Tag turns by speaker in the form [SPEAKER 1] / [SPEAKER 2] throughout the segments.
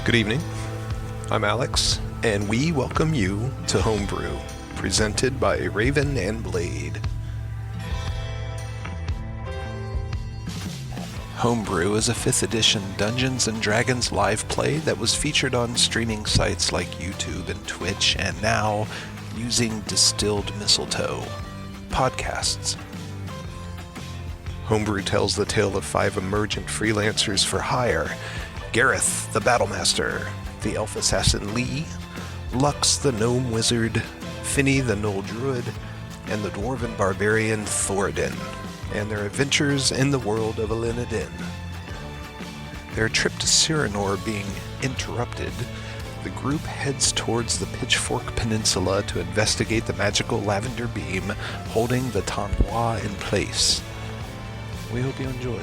[SPEAKER 1] Good evening. I'm Alex, and we welcome you to Homebrew, presented by Raven and Blade. Homebrew is a 5th edition Dungeons & Dragons live play that was featured on streaming sites like YouTube and Twitch, and now using Distilled Mistletoe podcasts. Homebrew tells the tale of 5 emergent freelancers for hire: Gareth, the Battlemaster, the Elf Assassin Lee, Lux, the Gnome Wizard, Finny, the Gnoll Druid, and the Dwarven Barbarian Thoradin, and their adventures in the world of Elinadin. Their trip to Cyranor being interrupted, the group heads towards the Pitchfork Peninsula to investigate the magical lavender beam holding the Tonn Boghe in place. We hope you enjoy.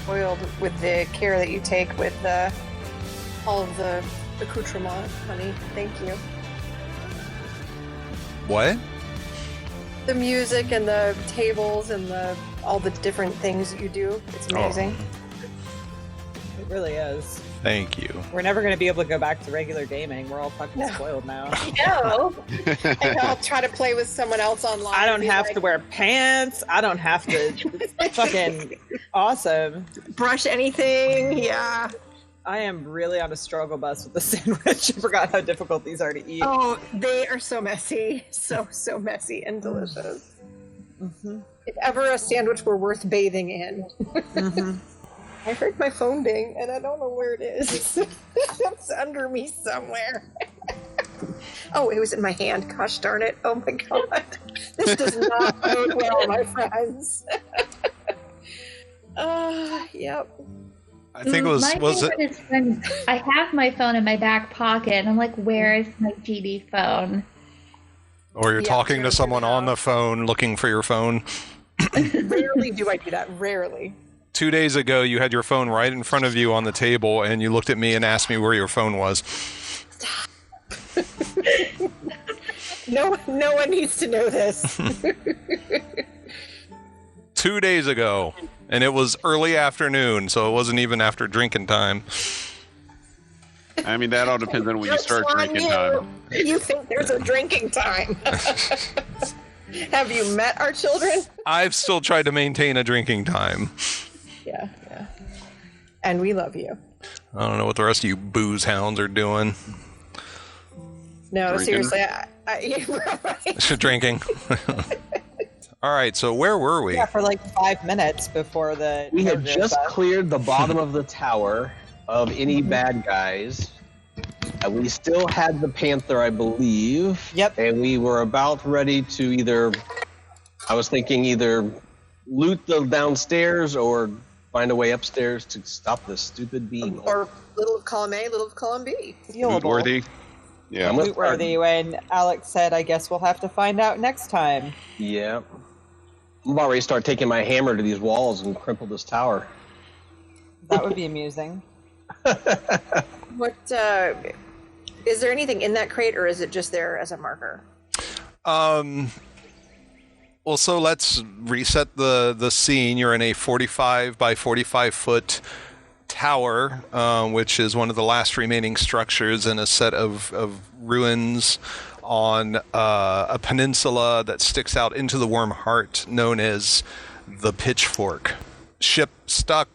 [SPEAKER 2] Spoiled with the care that you take with all of the accoutrement, honey. Thank you.
[SPEAKER 1] What?
[SPEAKER 2] The music and the tables and all the different things that you do. It's amazing.
[SPEAKER 3] It really is.
[SPEAKER 1] Thank you.
[SPEAKER 3] We're never going to be able to go back to regular gaming. We're all fucking spoiled now.
[SPEAKER 2] No. And I'll try to play with someone else online.
[SPEAKER 3] I don't have to wear pants. I don't have to. It's fucking awesome.
[SPEAKER 2] Brush anything. Yeah.
[SPEAKER 3] I am really on a struggle bus with the sandwich. I forgot how difficult these are to eat.
[SPEAKER 2] Oh, they are so messy. So messy and delicious.
[SPEAKER 3] Mm-hmm.
[SPEAKER 2] If ever a sandwich were worth bathing in.
[SPEAKER 3] Mm-hmm.
[SPEAKER 2] I heard my phone ding, and I don't know where it is. It's under me somewhere. Oh, it was in my hand. Gosh darn it. Oh my god. This does not bode well, my friends. Yep.
[SPEAKER 1] I think it was
[SPEAKER 4] favorite is when I have my phone in my back pocket, and I'm like, where is my GD phone?
[SPEAKER 1] Or you're talking to someone on the phone looking for your phone.
[SPEAKER 2] Rarely do I do that. Rarely.
[SPEAKER 1] 2 days ago, you had your phone right in front of you on the table, and you looked at me and asked me where your phone was.
[SPEAKER 2] No one needs to know this.
[SPEAKER 1] 2 days ago, and it was early afternoon, so it wasn't even after drinking time.
[SPEAKER 5] I mean, that all depends on when you start drinking time.
[SPEAKER 2] You think there's a drinking time. Have you met our children?
[SPEAKER 1] I've still tried to maintain a drinking time.
[SPEAKER 2] Yeah. And we love you.
[SPEAKER 1] I don't know what the rest of you booze hounds are doing.
[SPEAKER 2] No,
[SPEAKER 5] Drinking.
[SPEAKER 2] seriously. Right.
[SPEAKER 1] Drinking. All right, so where were we?
[SPEAKER 3] Yeah, for like 5 minutes before the...
[SPEAKER 6] We had just cleared the bottom of the tower of any bad guys. And we still had the Panther, I believe.
[SPEAKER 3] Yep.
[SPEAKER 6] And we were about ready to I was thinking either loot the downstairs or find a way upstairs to stop this stupid beam.
[SPEAKER 2] Or little of column A, little of column B.
[SPEAKER 5] Loot-worthy. Yeah.
[SPEAKER 3] Loot-worthy, when Alex said, I guess we'll have to find out next time.
[SPEAKER 6] Yeah. I'm about ready to start taking my hammer to these walls and crumple this tower.
[SPEAKER 3] That would be amusing.
[SPEAKER 2] What, is there anything in that crate, or is it just there as a marker?
[SPEAKER 1] Well, so let's reset the scene. You're in a 45 by 45 foot tower, which is one of the last remaining structures in a set of ruins on a peninsula that sticks out into the warm heart known as the Pitchfork. Ship stuck,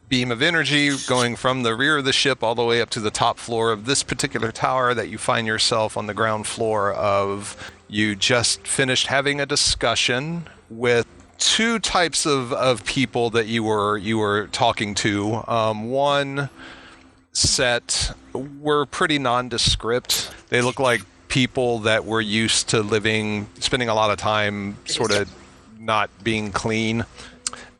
[SPEAKER 1] beam of energy going from the rear of the ship all the way up to the top floor of this particular tower that you find yourself on the ground floor of. You just finished having a discussion with 2 types of people that you were talking to. One set were pretty nondescript. They look like people that were used to spending a lot of time sort of not being clean.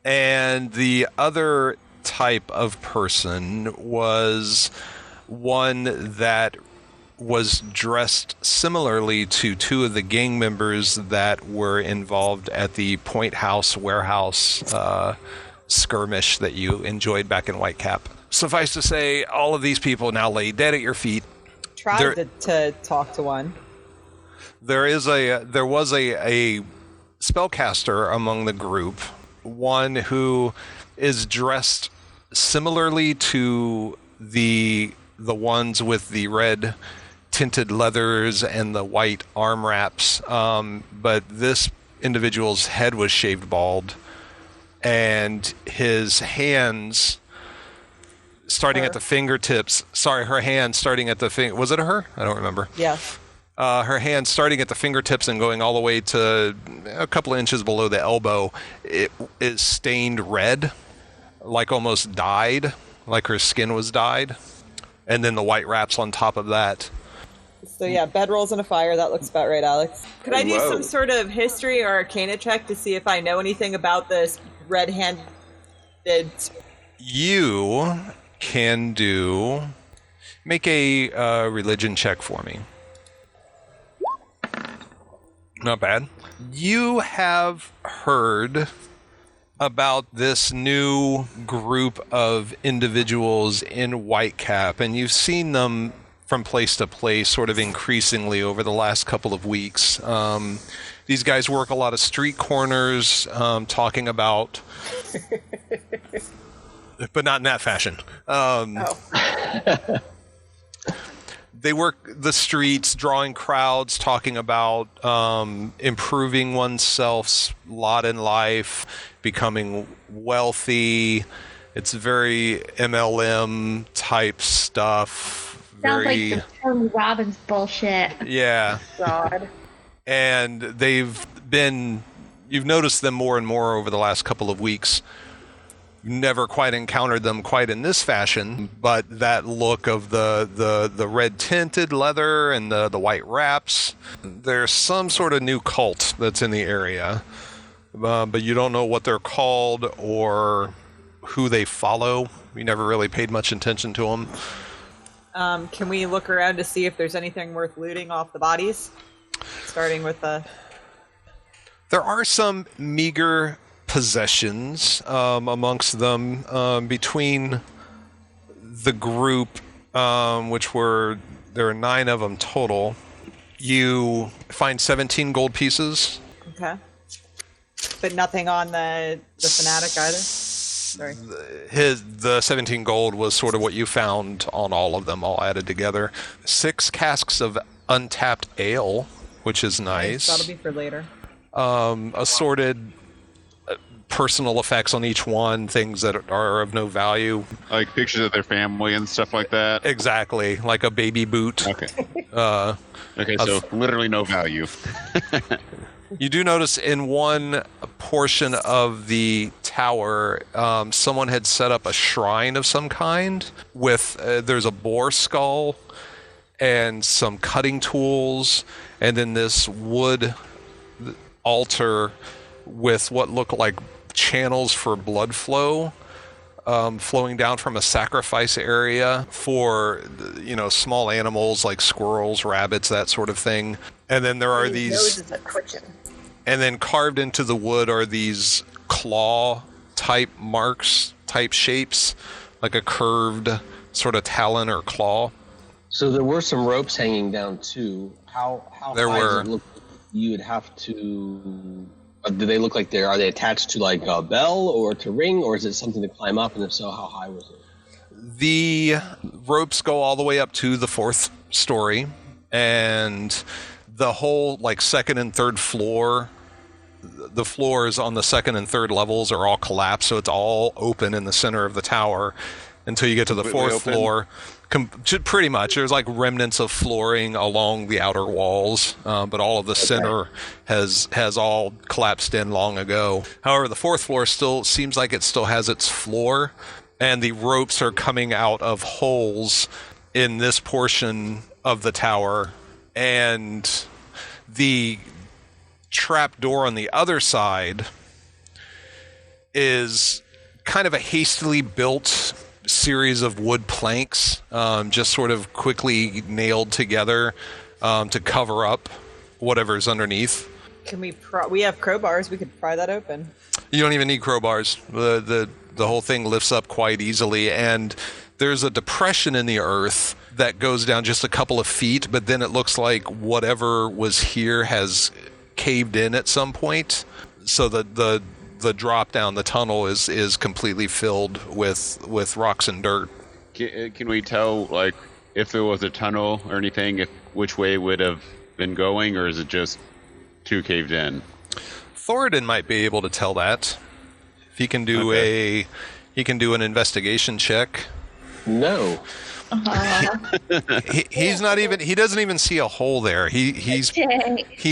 [SPEAKER 1] And the other type of person was one that was dressed similarly to 2 of the gang members that were involved at the Point House warehouse skirmish that you enjoyed back in Whitecap. Suffice to say, all of these people now lay dead at your feet.
[SPEAKER 3] Tried to talk to one.
[SPEAKER 1] There was a spellcaster among the group, one who is dressed similarly to the ones with the red tinted leathers and the white arm wraps, but this individual's head was shaved bald, and his hands starting at the fingertips. Sorry, her hands starting at the was it her? I don't remember.
[SPEAKER 3] Yeah.
[SPEAKER 1] Her hand starting at the fingertips and going all the way to a couple of inches below the elbow. It is stained red, like almost dyed, like her skin was dyed. And then the white wraps on top of that.
[SPEAKER 3] So yeah, bedrolls in a fire. That looks about right, Alex. Could I do
[SPEAKER 6] Whoa.
[SPEAKER 3] some sort of history or arcana check to see if I know anything about this red-handed?
[SPEAKER 1] You can make a religion check for me. Not bad. You have heard about this new group of individuals in Whitecap, and you've seen them from place to place sort of increasingly over the last couple of weeks. These guys work a lot of street corners, talking about... but not in that fashion. They work the streets, drawing crowds, talking about improving oneself's lot in life, becoming wealthy. It's very MLM type stuff.
[SPEAKER 4] Sounds like the Tony Robbins bullshit.
[SPEAKER 1] Yeah.
[SPEAKER 2] God.
[SPEAKER 1] And you've noticed them more and more over the last couple of weeks. Never quite encountered them quite in this fashion, but that look of the red tinted leather and the white wraps, there's some sort of new cult that's in the area, but you don't know what they're called or who they follow. We never really paid much attention to them.
[SPEAKER 3] Can we look around to see if there's anything worth looting off the bodies? Starting with the...
[SPEAKER 1] There are some meager possessions amongst them between the group, there are 9 of them total. You find 17 gold pieces.
[SPEAKER 3] Okay. But nothing on the fanatic either? Sorry.
[SPEAKER 1] The 17 gold was sort of what you found on all of them, all added together. 6 casks of untapped ale, which is nice.
[SPEAKER 3] That'll be for later.
[SPEAKER 1] Assorted personal effects on each one, things that are of no value.
[SPEAKER 5] Like pictures of their family and stuff like that?
[SPEAKER 1] Exactly, like a baby boot.
[SPEAKER 5] Okay. Okay, so literally no value.
[SPEAKER 1] You do notice in one portion of the tower, someone had set up a shrine of some kind with, there's a boar skull and some cutting tools, and then this wood altar with what look like channels for blood flow flowing down from a sacrifice area for, small animals like squirrels, rabbits, that sort of thing. And then there are these...
[SPEAKER 2] Noses are twitching.
[SPEAKER 1] And then carved into the wood are these claw-type marks, type shapes, like a curved sort of talon or claw.
[SPEAKER 6] So there were some ropes hanging down too. How
[SPEAKER 1] There
[SPEAKER 6] high
[SPEAKER 1] were.
[SPEAKER 6] does it look? You would have to. Do they look like are they attached to like a bell or to ring, or is it something to climb up? And if so, how high was it?
[SPEAKER 1] The ropes go all the way up to the 4th story, and the whole second and third floor, the floors on the 2nd and 3rd levels are all collapsed, so it's all open in the center of the tower until you get to the 4th floor. Pretty much, there's remnants of flooring along the outer walls, but all of the center has all collapsed in long ago. However, the 4th floor still seems like it still has its floor, and the ropes are coming out of holes in this portion of the tower, and the trap door on the other side is kind of a hastily built series of wood planks, just sort of quickly nailed together to cover up whatever's underneath.
[SPEAKER 3] Can we have crowbars, we could pry that open.
[SPEAKER 1] You don't even need crowbars. The whole thing lifts up quite easily, and there's a depression in the earth that goes down just a couple of feet, but then it looks like whatever was here has caved in at some point. So the drop down the tunnel is completely filled with rocks and dirt.
[SPEAKER 5] Can we tell, like, if there was a tunnel or anything, which way it would have been going, or is it just too caved in?
[SPEAKER 1] Thoradin might be able to tell that. If he can do he can do an investigation check.
[SPEAKER 6] No.
[SPEAKER 1] He's not even. He doesn't even see a hole there. He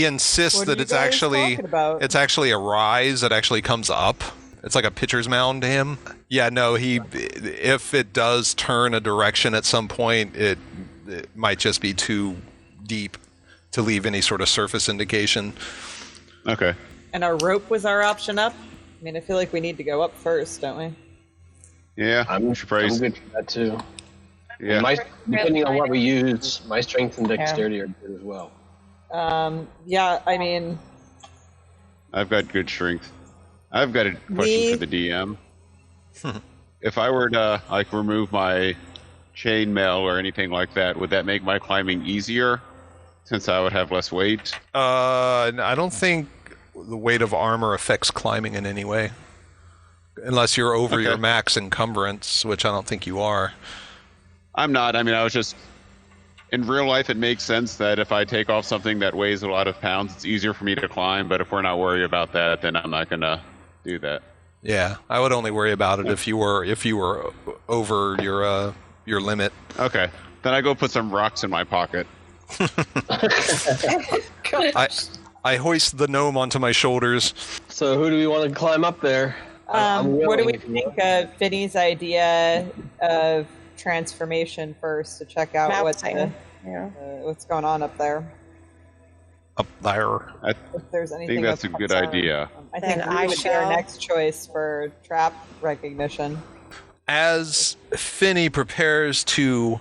[SPEAKER 1] insists that it's actually a rise that actually comes up. It's like a pitcher's mound to him. Yeah, no. If it does turn a direction at some point, it might just be too deep to leave any sort of surface indication.
[SPEAKER 5] Okay.
[SPEAKER 3] And our rope was our option up. I mean, I feel like we need to go up first, don't we?
[SPEAKER 5] Yeah,
[SPEAKER 6] I'm good for that too.
[SPEAKER 5] Yeah.
[SPEAKER 6] Depending on what we use, my strength and dexterity are good as well.
[SPEAKER 3] Yeah, I mean...
[SPEAKER 5] I've got good strength. I've got a question for the DM. If I were to, like, remove my chainmail or anything like that, would that make my climbing easier, since I would have less weight?
[SPEAKER 1] I don't think the weight of armor affects climbing in any way. Unless you're over your max encumbrance, which I don't think you are.
[SPEAKER 5] I'm not. I mean, I was just... In real life, it makes sense that if I take off something that weighs a lot of pounds, it's easier for me to climb, but if we're not worried about that, then I'm not going to do that.
[SPEAKER 1] Yeah, I would only worry about it if you were over your limit.
[SPEAKER 5] Okay. Then I go put some rocks in my pocket.
[SPEAKER 1] I hoist the gnome onto my shoulders.
[SPEAKER 6] So who do we want to climb up there?
[SPEAKER 3] What do we think of Vinny's idea of transformation first to check out what's going on up there?
[SPEAKER 1] Up there.
[SPEAKER 5] I
[SPEAKER 3] If there's anything
[SPEAKER 5] think that's a good idea.
[SPEAKER 3] I think I would be our next choice for trap recognition.
[SPEAKER 1] As Finny prepares to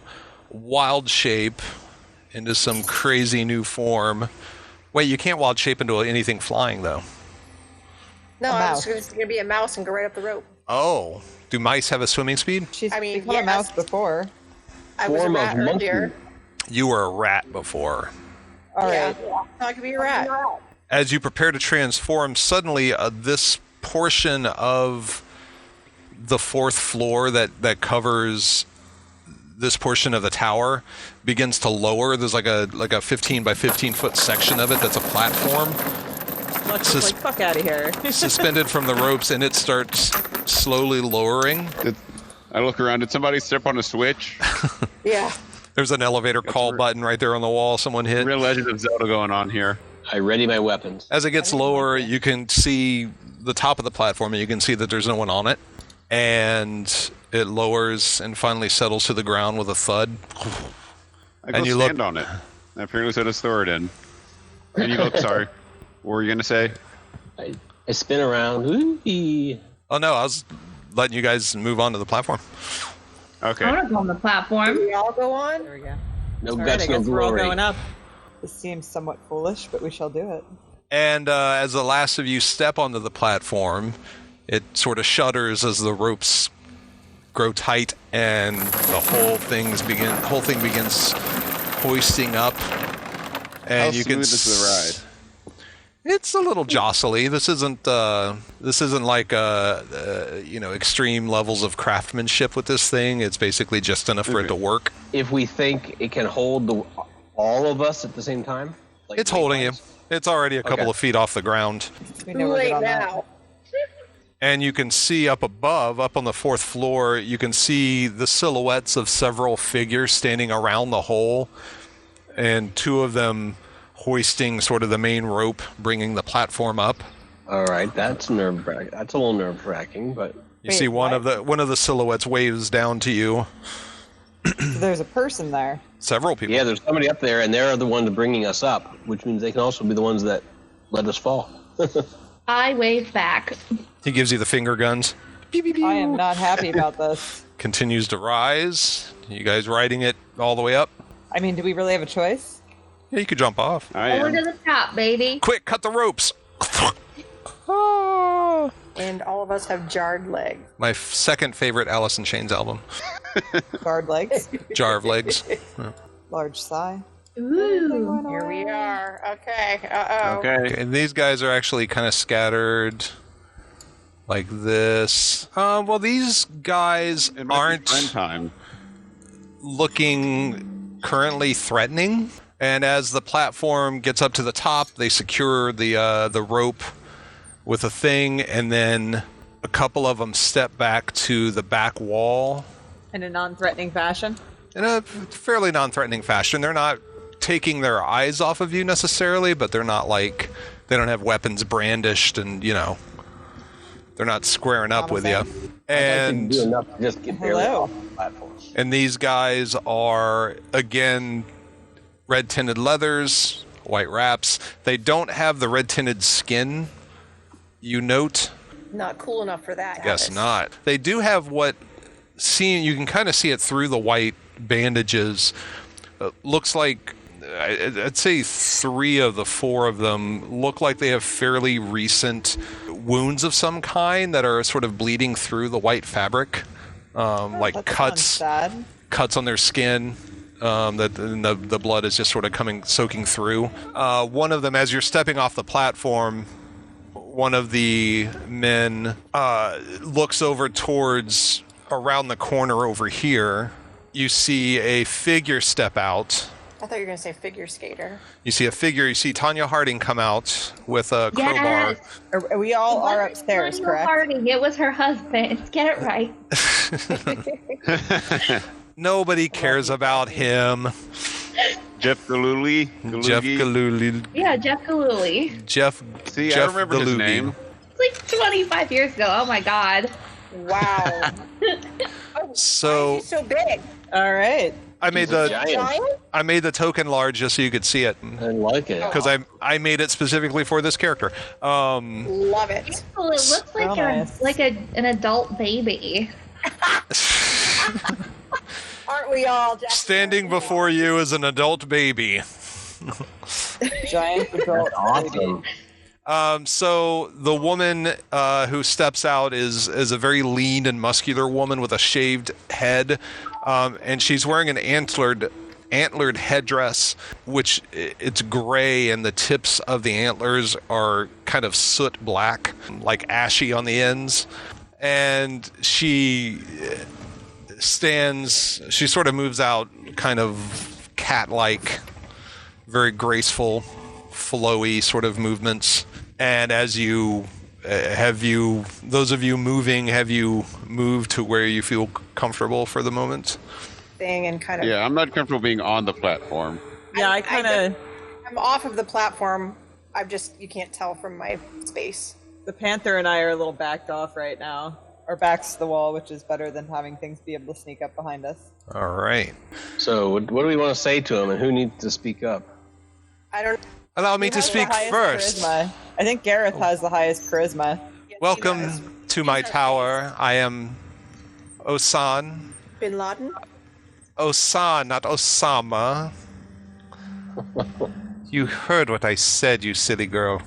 [SPEAKER 1] wild shape into some crazy new form. Wait, you can't wild shape into anything flying, though.
[SPEAKER 2] No, I was just going to be a mouse and go right up the rope.
[SPEAKER 1] Oh. Do mice have a swimming speed?
[SPEAKER 3] She's become a mouse before.
[SPEAKER 2] I was a rat earlier.
[SPEAKER 1] You were a rat before.
[SPEAKER 3] All right.
[SPEAKER 2] I could be a rat.
[SPEAKER 1] As you prepare to transform, suddenly this portion of the fourth floor that covers this portion of the tower begins to lower. There's like a 15 by 15 foot section of it that's a platform.
[SPEAKER 3] Let's just fuck out of here.
[SPEAKER 1] Suspended from the ropes, and it starts slowly lowering.
[SPEAKER 5] I look around. Did somebody step on a switch?
[SPEAKER 2] Yeah.
[SPEAKER 1] There's an elevator call button right there on the wall. Someone hit.
[SPEAKER 5] Real Legend of Zelda going on here.
[SPEAKER 6] I ready my weapons.
[SPEAKER 1] As it gets lower, you can see the top of the platform, and you can see that there's no one on it. And it lowers and finally settles to the ground with a thud.
[SPEAKER 5] I go stand on it. Apparently so does Thoradin. And you look, sorry. What were you going to say?
[SPEAKER 6] I spin around. Ooh-wee.
[SPEAKER 1] Oh, no, I was letting you guys move on to the platform.
[SPEAKER 5] Okay.
[SPEAKER 4] I want to go on the platform.
[SPEAKER 2] Do we all go on?
[SPEAKER 3] There we go.
[SPEAKER 6] No
[SPEAKER 3] All
[SPEAKER 6] guts,
[SPEAKER 3] right, I
[SPEAKER 6] no
[SPEAKER 3] guess we're all
[SPEAKER 6] glory.
[SPEAKER 3] going up. This seems somewhat foolish, but we shall do it.
[SPEAKER 1] And as the last of you step onto the platform, it sort of shudders as the ropes grow tight, and the whole thing begins hoisting up. And
[SPEAKER 5] How
[SPEAKER 1] you can
[SPEAKER 5] smooth is the ride?
[SPEAKER 1] It's a little jostly. This isn't like extreme levels of craftsmanship with this thing. It's basically just enough for it to work.
[SPEAKER 6] If we think it can hold all of us at the same time, like
[SPEAKER 1] It's holding you. It's already a couple of feet off the ground.
[SPEAKER 3] We
[SPEAKER 2] Too
[SPEAKER 3] know we're good
[SPEAKER 2] late
[SPEAKER 3] on that.
[SPEAKER 2] now.
[SPEAKER 1] And you can see up above, up on the fourth floor, you can see the silhouettes of several figures standing around the hole, and two of them hoisting sort of the main rope, bringing the platform up.
[SPEAKER 6] All right, that's nerve-wracking. That's a little nerve-wracking, but
[SPEAKER 1] You see one of the silhouettes waves down to you.
[SPEAKER 3] So there's a person there.
[SPEAKER 1] Several people.
[SPEAKER 6] yeah, there's somebody up there, and they're the ones bringing us up, which means they can also be the ones that let us fall.
[SPEAKER 4] I wave back.
[SPEAKER 1] He gives you the finger guns.
[SPEAKER 3] I am not happy about this.
[SPEAKER 1] Continues to rise. You guys riding it all the way up?
[SPEAKER 3] I mean, do we really have a choice?
[SPEAKER 1] Yeah, you could jump off.
[SPEAKER 5] I am.
[SPEAKER 4] Over to the top, baby.
[SPEAKER 1] Quick, cut the ropes.
[SPEAKER 2] And all of us have jarred legs.
[SPEAKER 1] My second favorite Alice in Chains album.
[SPEAKER 3] Guard legs.
[SPEAKER 1] Jar of legs. Yeah.
[SPEAKER 3] Large sigh.
[SPEAKER 4] Ooh.
[SPEAKER 2] Here we are. Okay. Uh-oh.
[SPEAKER 5] Okay.
[SPEAKER 1] And these guys are actually kind of scattered like this. Well, these guys
[SPEAKER 5] It might be
[SPEAKER 1] aren't
[SPEAKER 5] friend time.
[SPEAKER 1] looking currently threatening. And as the platform gets up to the top, they secure the rope with a thing, and then a couple of them step back to the back wall
[SPEAKER 3] In a non-threatening fashion.
[SPEAKER 1] in a fairly non-threatening fashion. They're not taking their eyes off of you necessarily, but they're not like, they don't have weapons brandished, and they're not squaring up with you. And
[SPEAKER 6] do enough to just get barely
[SPEAKER 3] Hello.
[SPEAKER 6] off the platform.
[SPEAKER 1] and these guys are again red tinted leathers, white wraps. They don't have the red tinted skin, you note.
[SPEAKER 2] Not cool enough for that.
[SPEAKER 1] Guess
[SPEAKER 2] Alice.
[SPEAKER 1] not. They do have what you can kind of see it through the white bandages. Looks like I'd say 3 of the 4 of them look like they have fairly recent wounds of some kind that are sort of bleeding through the white fabric, like
[SPEAKER 3] That
[SPEAKER 1] cuts
[SPEAKER 3] sounds sad.
[SPEAKER 1] cuts on their skin. That the blood is just sort of soaking through. One of them, as you're stepping off the platform, one of the men looks over towards around the corner over here. You see a figure step out.
[SPEAKER 2] I thought you were going to say figure skater.
[SPEAKER 1] You see a figure. You see Tanya Harding come out with a crowbar.
[SPEAKER 4] Yes.
[SPEAKER 3] We all
[SPEAKER 4] It
[SPEAKER 3] are
[SPEAKER 4] wasn't
[SPEAKER 3] upstairs,
[SPEAKER 4] Tanya
[SPEAKER 3] correct?
[SPEAKER 4] Harding, it was her husband. Get it right.
[SPEAKER 1] Nobody cares about him.
[SPEAKER 5] Jeff Galooly.
[SPEAKER 1] Jeff Galooly.
[SPEAKER 4] Yeah, Jeff Galooly.
[SPEAKER 1] Jeff.
[SPEAKER 5] See,
[SPEAKER 1] Jeff
[SPEAKER 5] I remember his
[SPEAKER 1] Galooly.
[SPEAKER 5] name.
[SPEAKER 4] It's like 25 years ago. Oh my god.
[SPEAKER 2] Wow. Oh,
[SPEAKER 1] So-
[SPEAKER 2] why is he so big?
[SPEAKER 3] All right.
[SPEAKER 1] I made
[SPEAKER 6] He's a
[SPEAKER 1] the
[SPEAKER 6] giant.
[SPEAKER 1] I made the token large just so you could see it
[SPEAKER 6] I like it.
[SPEAKER 1] because I made it specifically for this character.
[SPEAKER 2] Love it.
[SPEAKER 4] Well, it looks like
[SPEAKER 3] Real nice.
[SPEAKER 4] an adult baby.
[SPEAKER 2] Aren't we all? Jack?
[SPEAKER 1] Standing before you is an adult baby.
[SPEAKER 3] Giant adult
[SPEAKER 6] Awesome.
[SPEAKER 1] So the woman who steps out is a very lean and muscular woman with a shaved head, and she's wearing an antlered headdress, which it's gray, and the tips of the antlers are kind of soot black, like ashy on the ends. And she sort of moves out, kind of cat-like, very graceful, flowy sort of movements. And as you those of you moving, have you moved to where you feel comfortable for the moment?
[SPEAKER 2] Thing and kind of.
[SPEAKER 5] Yeah, I'm not comfortable being on the platform.
[SPEAKER 3] Yeah, I kind of.
[SPEAKER 2] I'm off of the platform. You can't tell from my space.
[SPEAKER 3] The Panther and I are a little backed off right now. Our backs to the wall, which is better than having things be able to sneak up behind us.
[SPEAKER 1] All right.
[SPEAKER 6] So, what do we want to say to him, and who needs to speak up?
[SPEAKER 2] I don't.
[SPEAKER 1] Allow me
[SPEAKER 3] Who
[SPEAKER 1] to
[SPEAKER 3] has the
[SPEAKER 1] speak
[SPEAKER 3] highest
[SPEAKER 1] first.
[SPEAKER 3] charisma? I think Gareth has the highest charisma.
[SPEAKER 2] Yes,
[SPEAKER 1] Welcome
[SPEAKER 2] he does.
[SPEAKER 1] to my tower. I am Osan.
[SPEAKER 2] Bin Laden.
[SPEAKER 1] Osan, not Osama. You heard what I said, you silly girl.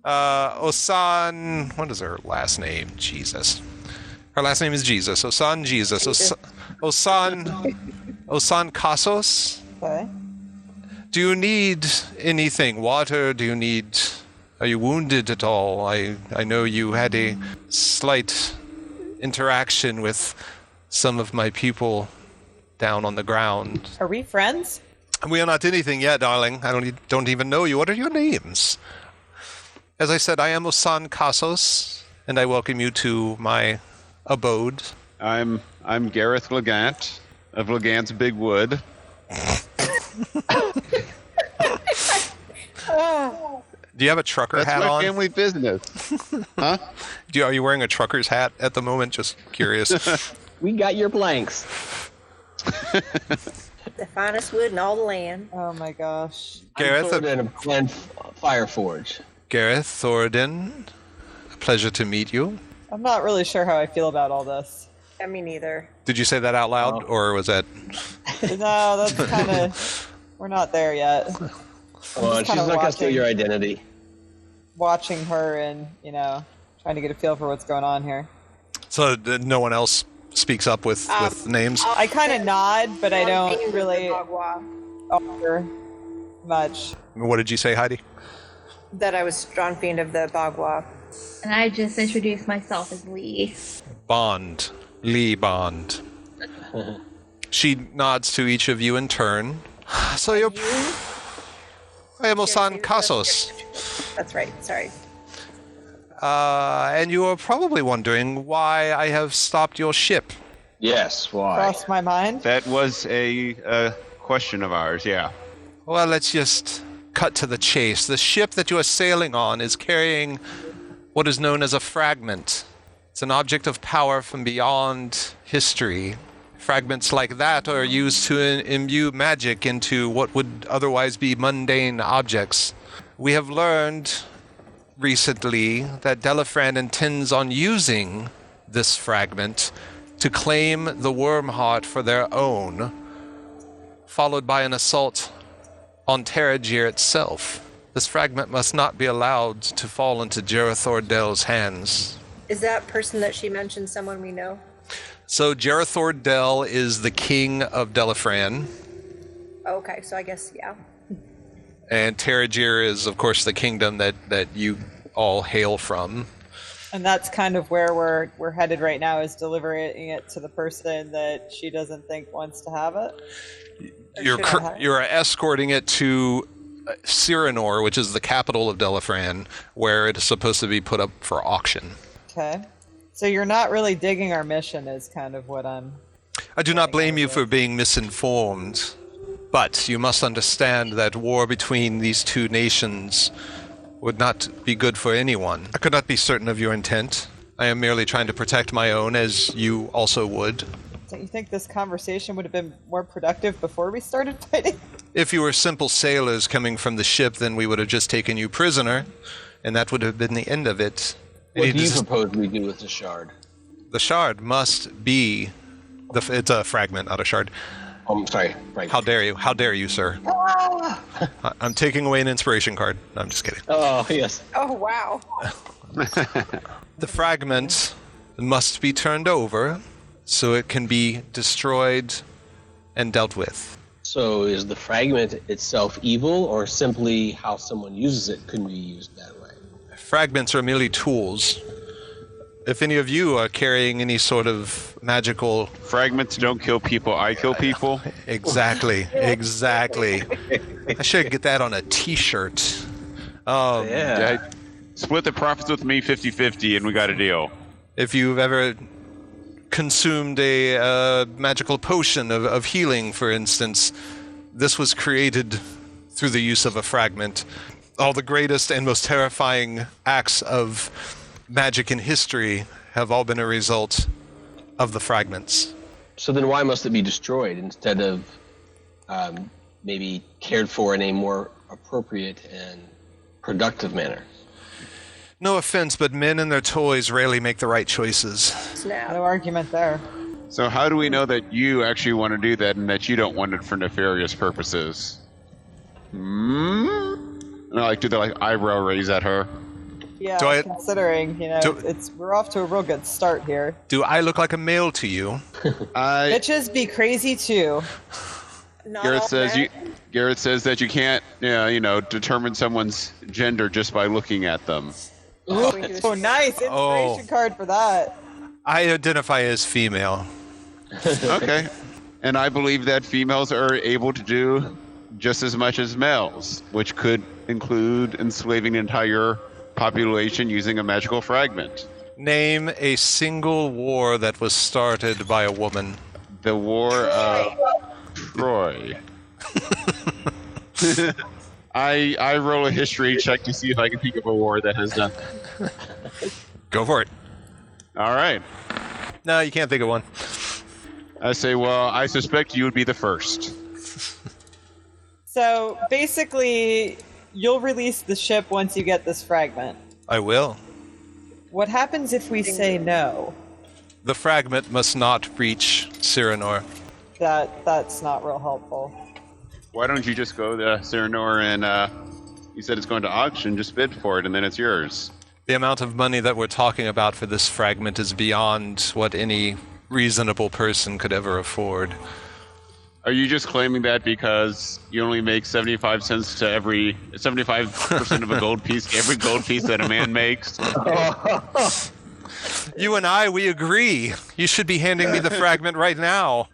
[SPEAKER 1] Osan, what is her last name? Jesus. Her last name is Jesus. Osan Jesus. Osan Casos.
[SPEAKER 3] Okay.
[SPEAKER 1] Do you need anything? Water? Are you wounded at all? I know you had a slight interaction with some of my people down on the ground.
[SPEAKER 3] Are we friends?
[SPEAKER 1] We are not anything yet, darling. I don't even know you. What are your names? As I said, I am Osan Casos, and I welcome you to my abode.
[SPEAKER 5] I'm Gareth Legant of Legant's Big Wood.
[SPEAKER 1] Do you have a trucker
[SPEAKER 5] That's
[SPEAKER 1] hat
[SPEAKER 5] my
[SPEAKER 1] on?
[SPEAKER 5] family business. Huh?
[SPEAKER 1] Are you wearing a trucker's hat at the moment? Just curious.
[SPEAKER 6] We got your blanks.
[SPEAKER 2] The finest wood in all the land.
[SPEAKER 3] Oh my gosh.
[SPEAKER 1] Gareth,
[SPEAKER 6] And a Glen Fireforge.
[SPEAKER 1] Gareth Thoradin, a pleasure to meet you.
[SPEAKER 3] I'm not really sure how I feel about all this.
[SPEAKER 2] I mean, neither.
[SPEAKER 1] Did you say that out loud, or was that?
[SPEAKER 3] No, that's kind of. We're not there yet.
[SPEAKER 6] Well, she's
[SPEAKER 3] kinda
[SPEAKER 6] not going to steal
[SPEAKER 3] watching.
[SPEAKER 6] your identity.
[SPEAKER 3] Watching her and, trying to get a feel for what's going on here.
[SPEAKER 1] So no one else speaks up with names.
[SPEAKER 3] I kind of nod, but I don't
[SPEAKER 2] Fiend of
[SPEAKER 3] really
[SPEAKER 2] the Bagua.
[SPEAKER 3] offer much.
[SPEAKER 1] What did you say, Heidi?
[SPEAKER 2] That I was strong fiend of the Bagua.
[SPEAKER 4] And I just introduced myself as Lee.
[SPEAKER 1] Bond. Lee Bond. She nods to each of you in turn. So you're... San Casos.
[SPEAKER 2] That's right. Sorry.
[SPEAKER 1] And you are probably wondering why I have stopped your ship.
[SPEAKER 6] Yes, why?
[SPEAKER 3] Crossed my mind.
[SPEAKER 5] That was a question of ours, yeah.
[SPEAKER 1] Well, let's just cut to the chase. The ship that you are sailing on is carrying what is known as a fragment. It's an object of power from beyond history. Fragments like that are used to imbue magic into what would otherwise be mundane objects. We have learned recently that Delafran intends on using this fragment to claim the Wormheart for their own, followed by an assault on Terragir itself. This fragment must not be allowed to fall into Jerathor Dell's hands.
[SPEAKER 2] Is that person that she mentioned someone we know?
[SPEAKER 1] So Jerathor Dell is the king of Delafran,
[SPEAKER 2] Okay, so I guess, yeah.
[SPEAKER 1] and Terragir is, of course, the kingdom that you all hail from.
[SPEAKER 3] And that's kind of where we're headed right now, is delivering it to the person that she doesn't think wants to have it.
[SPEAKER 1] You're escorting it to Cyranor, which is the capital of Delafran, where it is supposed to be put up for auction.
[SPEAKER 3] Okay. So you're not really digging our mission is kind of what I'm...
[SPEAKER 1] I do not blame you for being misinformed, but you must understand that war between these two nations would not be good for anyone. I could not be certain of your intent. I am merely trying to protect my own, as you also would.
[SPEAKER 3] Don't you think this conversation would have been more productive before we started fighting?
[SPEAKER 1] If you were simple sailors coming from the ship, then we would have just taken you prisoner, and that would have been the end of it.
[SPEAKER 6] What do you propose we do with the shard?
[SPEAKER 1] The shard must be... It's a fragment, not a shard.
[SPEAKER 6] I'm sorry. Fragment.
[SPEAKER 1] How dare you? How dare you, sir? I'm taking away an inspiration card. No, I'm just kidding.
[SPEAKER 6] Oh, yes.
[SPEAKER 2] Oh, wow.
[SPEAKER 1] The fragment must be turned over so it can be destroyed and dealt with.
[SPEAKER 6] So is the fragment itself evil, or simply how someone uses it can be used that way?
[SPEAKER 1] Fragments are merely tools. If any of you are carrying any sort of magical...
[SPEAKER 5] Fragments don't kill people, I kill people.
[SPEAKER 1] Exactly. I should get that on a t-shirt.
[SPEAKER 5] Yeah. Split the profits with me 50-50 and we got a deal.
[SPEAKER 1] If you've ever consumed a magical potion of healing, for instance, this was created through the use of a fragment. All the greatest and most terrifying acts of magic in history have all been a result of the fragments.
[SPEAKER 6] So then why must it be destroyed instead of maybe cared for in a more appropriate and productive manner?
[SPEAKER 1] No offense, but men and their toys rarely make the right choices.
[SPEAKER 3] No argument there.
[SPEAKER 5] So how do we know that you actually want to do that and that you don't want it for nefarious purposes? Do the eyebrow raise at her?
[SPEAKER 3] Yeah, considering, we're off to a real good start here.
[SPEAKER 1] Do I look like a male to you?
[SPEAKER 3] Bitches be crazy too.
[SPEAKER 5] Garrett says that you can't, determine someone's gender just by looking at them.
[SPEAKER 3] Oh, nice inspiration card for that.
[SPEAKER 1] I identify as female.
[SPEAKER 5] Okay. And I believe that females are able to do just as much as males, which could include enslaving an entire population using a magical fragment.
[SPEAKER 1] Name a single war that was started by a woman.
[SPEAKER 5] The War of Troy. I roll a history check to see if I can think of a war that has done.
[SPEAKER 1] Go for it.
[SPEAKER 5] All right.
[SPEAKER 1] No, you can't think of one.
[SPEAKER 5] I say, well, I suspect you would be the first.
[SPEAKER 3] So basically, you'll release the ship once you get this fragment.
[SPEAKER 1] I will.
[SPEAKER 3] What happens if we say no?
[SPEAKER 1] The fragment must not reach Cyranor.
[SPEAKER 3] That's not real helpful.
[SPEAKER 5] Why don't you just go to Cyranor and you said it's going to auction, just bid for it and then it's yours.
[SPEAKER 1] The amount of money that we're talking about for this fragment is beyond what any reasonable person could ever afford.
[SPEAKER 5] Are you just claiming that because you only make 75 cents to every 75% of a gold piece, every gold piece that a man makes?
[SPEAKER 1] You and I, we agree. You should be handing me the fragment right now.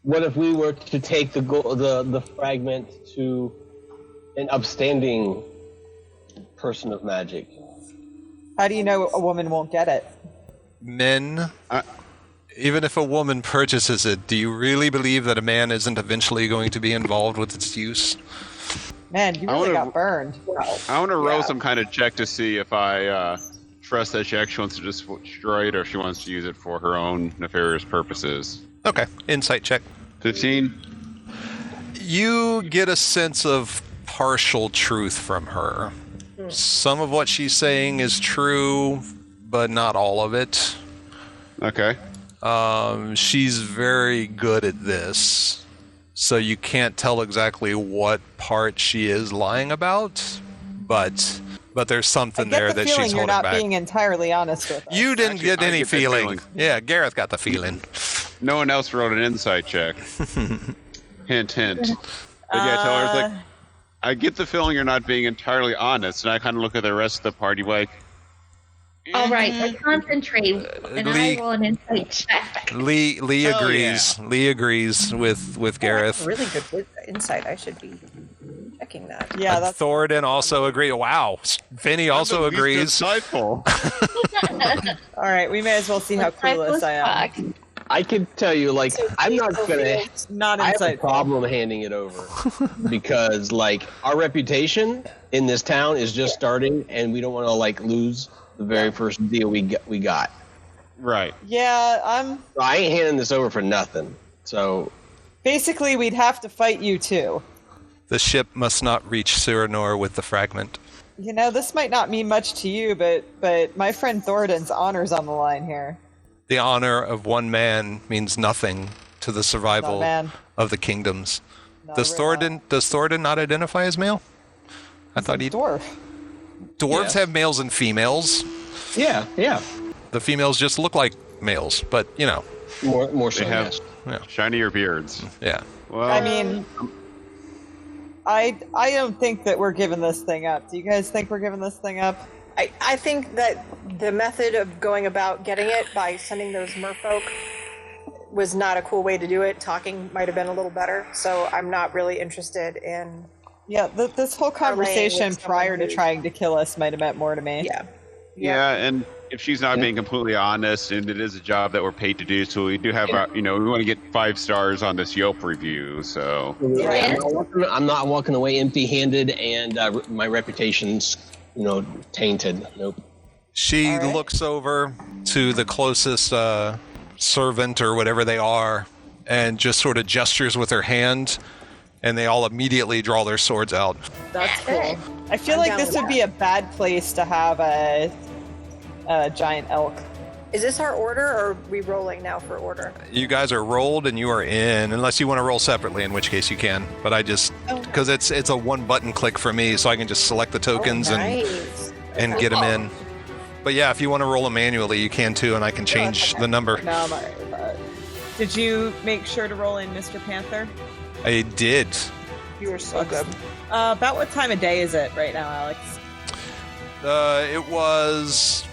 [SPEAKER 6] What if we were to take the fragment to an upstanding person of magic?
[SPEAKER 3] How do you know a woman won't get it?
[SPEAKER 1] Men, even if a woman purchases it, do you really believe that a man isn't eventually going to be involved with its use?
[SPEAKER 3] Man, you really got burned.
[SPEAKER 5] I want to roll some kind of check to see if I trust that she actually wants to destroy it or if she wants to use it for her own nefarious purposes.
[SPEAKER 1] Okay, insight check.
[SPEAKER 5] 15?
[SPEAKER 1] You get a sense of partial truth from her. Some of what she's saying is true, but not all of it.
[SPEAKER 5] Okay.
[SPEAKER 1] She's very good at this, so you can't tell exactly what part she is lying about, but there's something there that she's holding
[SPEAKER 3] you're not
[SPEAKER 1] back.
[SPEAKER 3] being entirely honest with us.
[SPEAKER 1] You didn't
[SPEAKER 5] Actually,
[SPEAKER 1] get
[SPEAKER 5] I
[SPEAKER 1] any
[SPEAKER 5] get that
[SPEAKER 1] feeling.
[SPEAKER 5] feeling.
[SPEAKER 1] Yeah, Gareth got the feeling.
[SPEAKER 5] No one else wrote an insight check. Hint, hint. But yeah, tell her, it's like, I get the feeling you're not being entirely honest, and I kind of look at the rest of the party like,
[SPEAKER 4] All right, I concentrate, and
[SPEAKER 1] Lee-
[SPEAKER 4] I roll an insight check.
[SPEAKER 1] Lee
[SPEAKER 5] Hell
[SPEAKER 1] agrees.
[SPEAKER 5] yeah.
[SPEAKER 1] Lee agrees with Gareth.
[SPEAKER 2] Really good insight. I should be checking that.
[SPEAKER 3] Yeah,
[SPEAKER 1] And
[SPEAKER 3] that's
[SPEAKER 1] Thoradin also agrees. Wow, Vinny also
[SPEAKER 5] "I'm the least
[SPEAKER 1] agrees.
[SPEAKER 5] insightful."
[SPEAKER 3] all right. We may as well see how clueless I am.
[SPEAKER 6] I could tell you, like, I'm not gonna.
[SPEAKER 3] Not
[SPEAKER 6] I have a
[SPEAKER 3] insightful.
[SPEAKER 6] problem handing it over because, like, our reputation in this town is just starting, and we don't want to like lose the very first deal we got.
[SPEAKER 5] Right.
[SPEAKER 3] Yeah,
[SPEAKER 6] So I ain't handing this over for nothing. So
[SPEAKER 3] basically we'd have to fight you too.
[SPEAKER 1] The ship must not reach Cyranor with the fragment.
[SPEAKER 3] You know, this might not mean much to you, but my friend Thoradin's honor's on the line here.
[SPEAKER 1] The honor of one man means nothing to the survival
[SPEAKER 3] man.
[SPEAKER 1] of the kingdoms.
[SPEAKER 3] Not
[SPEAKER 1] Does
[SPEAKER 3] really
[SPEAKER 1] Thoradin not identify as male? I thought he.
[SPEAKER 3] Dwarf.
[SPEAKER 1] Dwarves have males and females.
[SPEAKER 6] yeah,
[SPEAKER 1] The females just look like males, but you know,
[SPEAKER 6] more so.
[SPEAKER 5] They have
[SPEAKER 6] Yes.
[SPEAKER 5] shinier beards.
[SPEAKER 1] yeah.
[SPEAKER 5] Well,
[SPEAKER 3] I mean, I don't think that we're giving this thing up. Do you guys think we're giving this thing up?
[SPEAKER 2] I think that the method of going about getting it by sending those merfolk was not a cool way to do it. Talking might have been a little better. So I'm not really interested in.
[SPEAKER 3] Yeah, this whole conversation
[SPEAKER 2] with
[SPEAKER 3] prior to
[SPEAKER 2] someone who-
[SPEAKER 3] trying to kill us might have meant more to me.
[SPEAKER 2] Yeah.
[SPEAKER 5] yeah, and if she's not being completely honest, and it is a job that we're paid to do, so we do have, we want to get 5 stars on this Yelp review. So
[SPEAKER 4] Yeah.
[SPEAKER 6] I'm not walking away empty-handed, and my reputation's, tainted. Nope.
[SPEAKER 1] She
[SPEAKER 3] All right.
[SPEAKER 1] looks over to the closest servant or whatever they are, and just sort of gestures with her hand, and they all immediately draw their swords out.
[SPEAKER 3] That's
[SPEAKER 2] Okay.
[SPEAKER 3] cool. I feel
[SPEAKER 2] I'm
[SPEAKER 3] like
[SPEAKER 2] down
[SPEAKER 3] this
[SPEAKER 2] with
[SPEAKER 3] would be a bad place to have a giant elk.
[SPEAKER 2] Is this our order, or are we rolling now for order?
[SPEAKER 1] You guys are rolled and you are in, unless you want to roll separately, in which case you can. But I just, because it's a one button click for me, so I can just select the tokens
[SPEAKER 2] Nice.
[SPEAKER 1] and get them in. But yeah, if you want to roll them manually, you can too, and I can change the number.
[SPEAKER 3] No, I'm alright with that. Did you make sure to roll in Mr. Panther?
[SPEAKER 1] I did.
[SPEAKER 2] You were so good.
[SPEAKER 3] About what time of day is it right now, Alex?
[SPEAKER 1] It was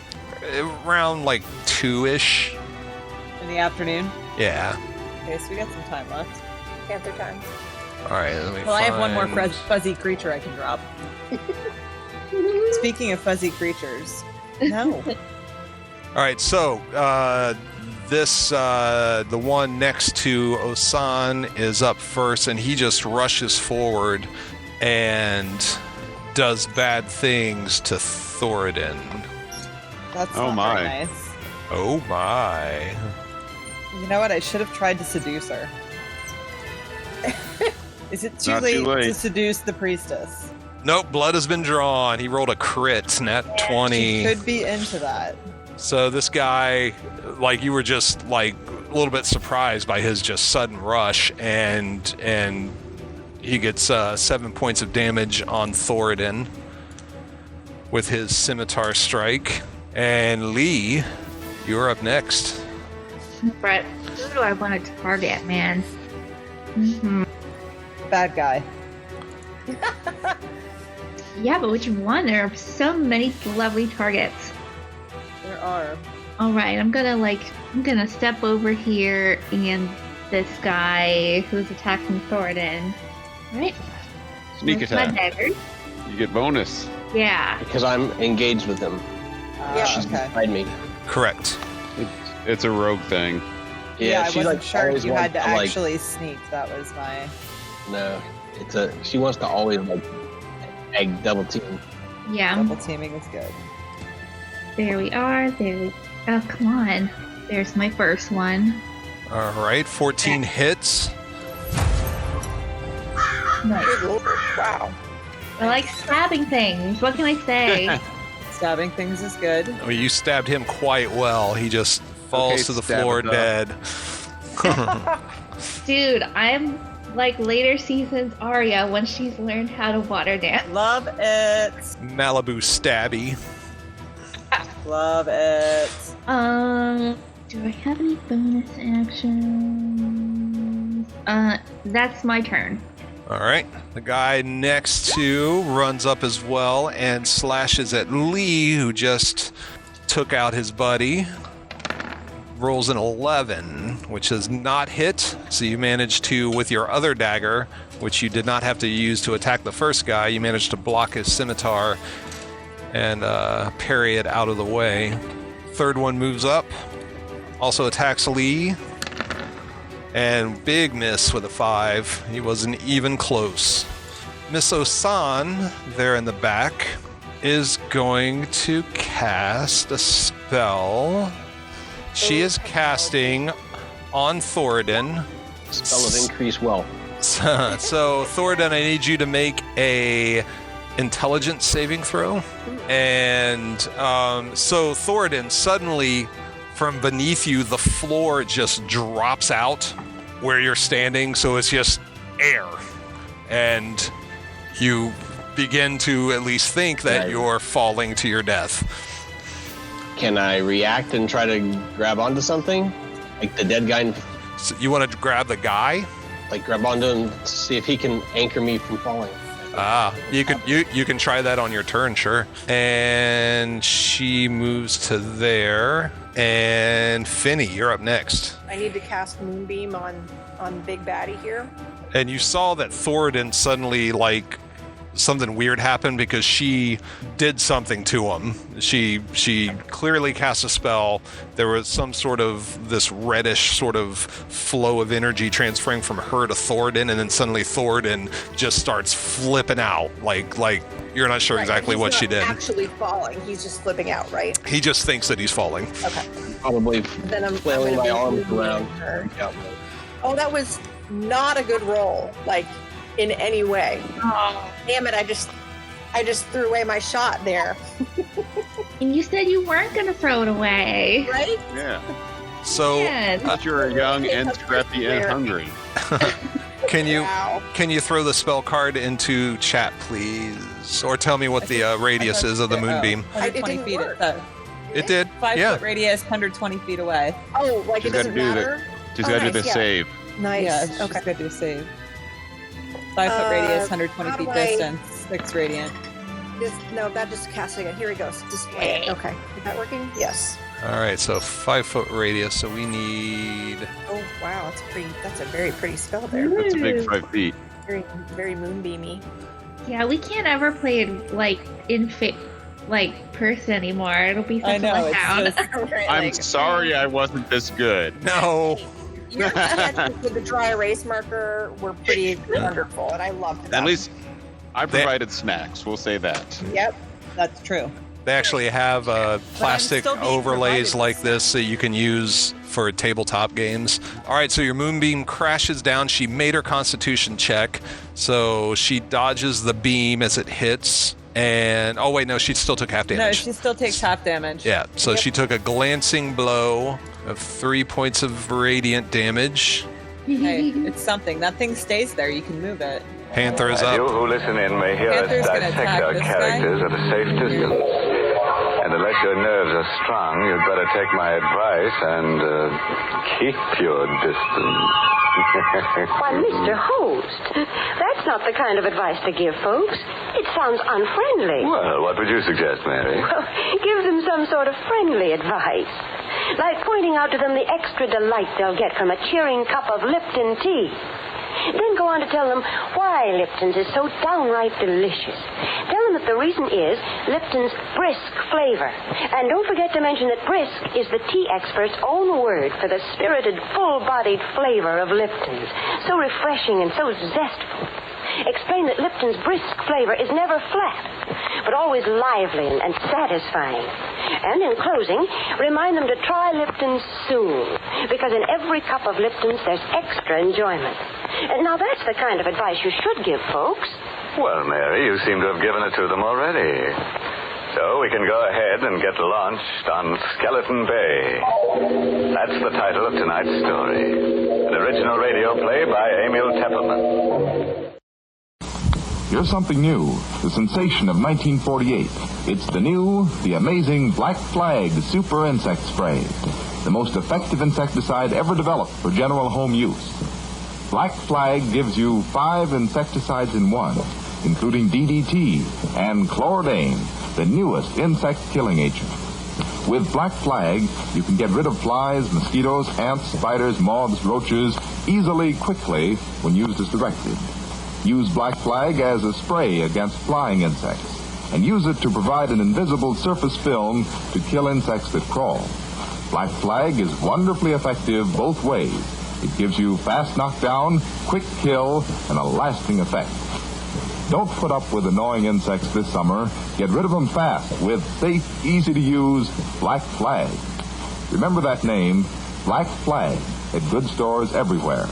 [SPEAKER 1] around like 2-ish.
[SPEAKER 3] In the afternoon?
[SPEAKER 1] Yeah.
[SPEAKER 3] Okay, so we got some time left.
[SPEAKER 2] Panther time.
[SPEAKER 1] All right. Let me
[SPEAKER 3] Well, I have one more
[SPEAKER 1] find-
[SPEAKER 3] fuzzy creature I can drop. Speaking of fuzzy creatures, no.
[SPEAKER 1] All right, so the one next to Osan is up first, and he just rushes forward and does bad things to Thoradin.
[SPEAKER 3] That's
[SPEAKER 5] Oh
[SPEAKER 3] not
[SPEAKER 5] my.
[SPEAKER 3] very nice.
[SPEAKER 1] Oh my!
[SPEAKER 3] You know what? I should have tried to seduce her. Is it too
[SPEAKER 5] Not
[SPEAKER 3] late,
[SPEAKER 5] too late.
[SPEAKER 3] to seduce the priestess?
[SPEAKER 1] Nope, blood has been drawn. He rolled a crit, nat 20.
[SPEAKER 3] She could be into that.
[SPEAKER 1] So this guy, like, you were just like a little bit surprised by his just sudden rush, and he gets 7 points of damage on Thoradin with his scimitar strike. And Lee, you're up next.
[SPEAKER 4] But who do I want to target, man? Mm-hmm.
[SPEAKER 3] Bad guy.
[SPEAKER 4] Yeah, but which one? There are so many lovely targets.
[SPEAKER 3] There are.
[SPEAKER 4] All right, I'm gonna step over here and this guy who's attacking Thoradin. Right?
[SPEAKER 5] Sneak
[SPEAKER 4] With my
[SPEAKER 5] attack.
[SPEAKER 4] daggers.
[SPEAKER 5] You get bonus.
[SPEAKER 4] Yeah.
[SPEAKER 6] Because I'm engaged with him. She's
[SPEAKER 3] okay.
[SPEAKER 6] behind me.
[SPEAKER 1] Correct.
[SPEAKER 5] It's a rogue thing.
[SPEAKER 3] Yeah, I
[SPEAKER 6] she
[SPEAKER 3] wasn't sure
[SPEAKER 6] always
[SPEAKER 3] if you had
[SPEAKER 6] wants
[SPEAKER 3] to
[SPEAKER 6] like,
[SPEAKER 3] actually sneak. That was my.
[SPEAKER 6] No, she wants to always like egg double team.
[SPEAKER 4] Yeah.
[SPEAKER 3] Double teaming is good.
[SPEAKER 4] There we are. Oh, come on. There's my first one.
[SPEAKER 1] All right, 14 hits.
[SPEAKER 4] Nice.
[SPEAKER 2] Good lord. Wow.
[SPEAKER 4] I like stabbing things. What can I say?
[SPEAKER 3] Stabbing things is good.
[SPEAKER 1] Oh, you stabbed him quite well. He just falls
[SPEAKER 5] Okay,
[SPEAKER 1] to the
[SPEAKER 5] stab
[SPEAKER 1] floor
[SPEAKER 5] it up.
[SPEAKER 1] dead.
[SPEAKER 4] Dude, I'm like later seasons Arya when she's learned how to water dance.
[SPEAKER 3] Love it.
[SPEAKER 1] Malibu stabby.
[SPEAKER 3] Love it.
[SPEAKER 4] Do I have any bonus actions? That's my turn.
[SPEAKER 1] All right. The guy next to runs up as well and slashes at Lee, who just took out his buddy. Rolls an 11, which is not hit. So you managed to, with your other dagger, which you did not have to use to attack the first guy, you managed to block his scimitar and parry it out of the way. Third one moves up, also attacks Lee. And big miss with a 5. He wasn't even close. Miss Osan, there in the back, is going to cast a spell. She is casting on Thoradin.
[SPEAKER 6] Spell of increased wealth.
[SPEAKER 1] So Thoradin, I need you to make a intelligence saving throw. And so Thoradin, suddenly from beneath you, the floor just drops out where you're standing, so it's just air. And you begin to at least think that
[SPEAKER 6] Right.
[SPEAKER 1] you're falling to your death.
[SPEAKER 6] Can I react and try to grab onto something? Like the dead guy,
[SPEAKER 1] So you want to grab the guy?
[SPEAKER 6] like grab onto him to see if he can anchor me from falling.
[SPEAKER 1] You can try that on your turn, sure. And she moves to there. And Finny, you're up next.
[SPEAKER 2] I need to cast Moonbeam on Big Baddie here.
[SPEAKER 1] And you saw that Thoradin suddenly, like, something weird happened because she did something to him. She clearly cast a spell. There was some sort of this reddish sort of flow of energy transferring from her to Thoradin, and then suddenly Thoradin just starts flipping out. Like you're not sure exactly what she did.
[SPEAKER 2] He's not actually falling. He's just flipping out, right?
[SPEAKER 1] He just thinks that he's falling.
[SPEAKER 2] Okay.
[SPEAKER 6] Probably
[SPEAKER 2] Then I'm
[SPEAKER 6] flailing
[SPEAKER 2] gonna
[SPEAKER 6] my
[SPEAKER 2] be
[SPEAKER 6] arms
[SPEAKER 2] moving
[SPEAKER 6] around.
[SPEAKER 2] her.
[SPEAKER 6] Yeah.
[SPEAKER 2] Oh, that was not a good roll, like in any way. Damn it! I just threw away my shot there.
[SPEAKER 4] And you said you weren't gonna throw it away.
[SPEAKER 2] Right?
[SPEAKER 5] Yeah.
[SPEAKER 1] So
[SPEAKER 4] Yes.
[SPEAKER 5] But you're young and scrappy and hungry.
[SPEAKER 1] can you
[SPEAKER 2] Wow.
[SPEAKER 1] throw the spell card into chat, please? Or tell me what the radius is of the moonbeam.
[SPEAKER 3] 120
[SPEAKER 2] didn't
[SPEAKER 3] feet.
[SPEAKER 2] work.
[SPEAKER 1] It did.
[SPEAKER 3] 5
[SPEAKER 1] Yeah.
[SPEAKER 3] foot radius, 120 feet away.
[SPEAKER 2] Oh, like
[SPEAKER 5] She's
[SPEAKER 2] it doesn't
[SPEAKER 5] gotta do
[SPEAKER 2] matter.
[SPEAKER 5] She's got to do
[SPEAKER 2] nice,
[SPEAKER 5] the
[SPEAKER 2] yeah.
[SPEAKER 5] save.
[SPEAKER 2] Nice.
[SPEAKER 3] Yeah, she's
[SPEAKER 2] Okay.
[SPEAKER 3] good to save. 5 foot radius, 120
[SPEAKER 2] how
[SPEAKER 3] feet
[SPEAKER 2] do I-
[SPEAKER 3] distance, 6 radiant.
[SPEAKER 2] No, that just cast it again. Here he goes. Display. Okay. Is that working? Yes.
[SPEAKER 1] All right, so 5 foot radius. So we need.
[SPEAKER 2] Oh wow, that's a very pretty spell there.
[SPEAKER 5] That's a big 5 feet.
[SPEAKER 2] Very, very moonbeamy.
[SPEAKER 4] Yeah, we can't ever play it like person anymore. It'll be such
[SPEAKER 3] I
[SPEAKER 4] a
[SPEAKER 3] know, it's
[SPEAKER 4] letdown.
[SPEAKER 3] just,
[SPEAKER 5] I'm sorry I wasn't this good.
[SPEAKER 1] No.
[SPEAKER 2] Your sketches with the dry erase marker were pretty wonderful, and I loved them.
[SPEAKER 5] At least I provided snacks. We'll say that.
[SPEAKER 2] Yep.
[SPEAKER 3] that's true.
[SPEAKER 1] They actually have plastic
[SPEAKER 3] still being
[SPEAKER 1] overlays
[SPEAKER 3] provided
[SPEAKER 1] like
[SPEAKER 3] with
[SPEAKER 1] this that you can use for tabletop games. All right, so your moonbeam crashes down. She made her constitution check, so she dodges the beam as it hits. And oh wait, no, she still took half
[SPEAKER 3] No,
[SPEAKER 1] damage.
[SPEAKER 3] she still takes half damage.
[SPEAKER 1] Yeah, so she took a glancing blow of 3 points of radiant damage.
[SPEAKER 3] Hey, it's something. That thing stays there. You can move it.
[SPEAKER 1] Panther is
[SPEAKER 7] You
[SPEAKER 1] up.
[SPEAKER 7] who listen in may hear us
[SPEAKER 3] Panther's gonna
[SPEAKER 7] dissect
[SPEAKER 3] attack
[SPEAKER 7] our
[SPEAKER 3] this
[SPEAKER 7] characters at a safe distance. And unless your nerves are strong, you'd better take my advice and keep your distance.
[SPEAKER 8] Why, Mr. Host, that's not the kind of advice to give folks. It sounds unfriendly.
[SPEAKER 7] Well, what would you suggest, Mary?
[SPEAKER 8] Well, give them some sort of friendly advice. Like pointing out to them the extra delight they'll get from a cheering cup of Lipton tea. Then go on to tell them why Lipton's is so downright delicious. Tell them that the reason is Lipton's brisk flavor. And don't forget to mention that brisk is the tea expert's own word for the spirited, full-bodied flavor of Lipton's. So refreshing and so zestful. Explain that Lipton's brisk flavor is never flat, but always lively and satisfying. And in closing, remind them to try Lipton's soon, because in every cup of Lipton's there's extra enjoyment. And now that's the kind of advice you should give folks.
[SPEAKER 7] Well, Mary, you seem to have given it to them already. So we can go ahead and get launched on Skeleton Bay. That's the title of tonight's story. An original radio play by Emil Tepperman.
[SPEAKER 9] Here's something new, the sensation of 1948. It's the amazing Black Flag Super Insect Spray, the most effective insecticide ever developed for general home use. Black Flag gives you 5 insecticides in one, including DDT and Chlordane, the newest insect killing agent. With Black Flag, you can get rid of flies, mosquitoes, ants, spiders, moths, roaches easily, quickly, when used as directed. Use Black Flag as a spray against flying insects, and use it to provide an invisible surface film to kill insects that crawl. Black Flag is wonderfully effective both ways. It gives you fast knockdown, quick kill, and a lasting effect. Don't put up with annoying insects this summer. Get rid of them fast with safe, easy-to-use Black Flag. Remember that name, Black Flag, at good stores everywhere.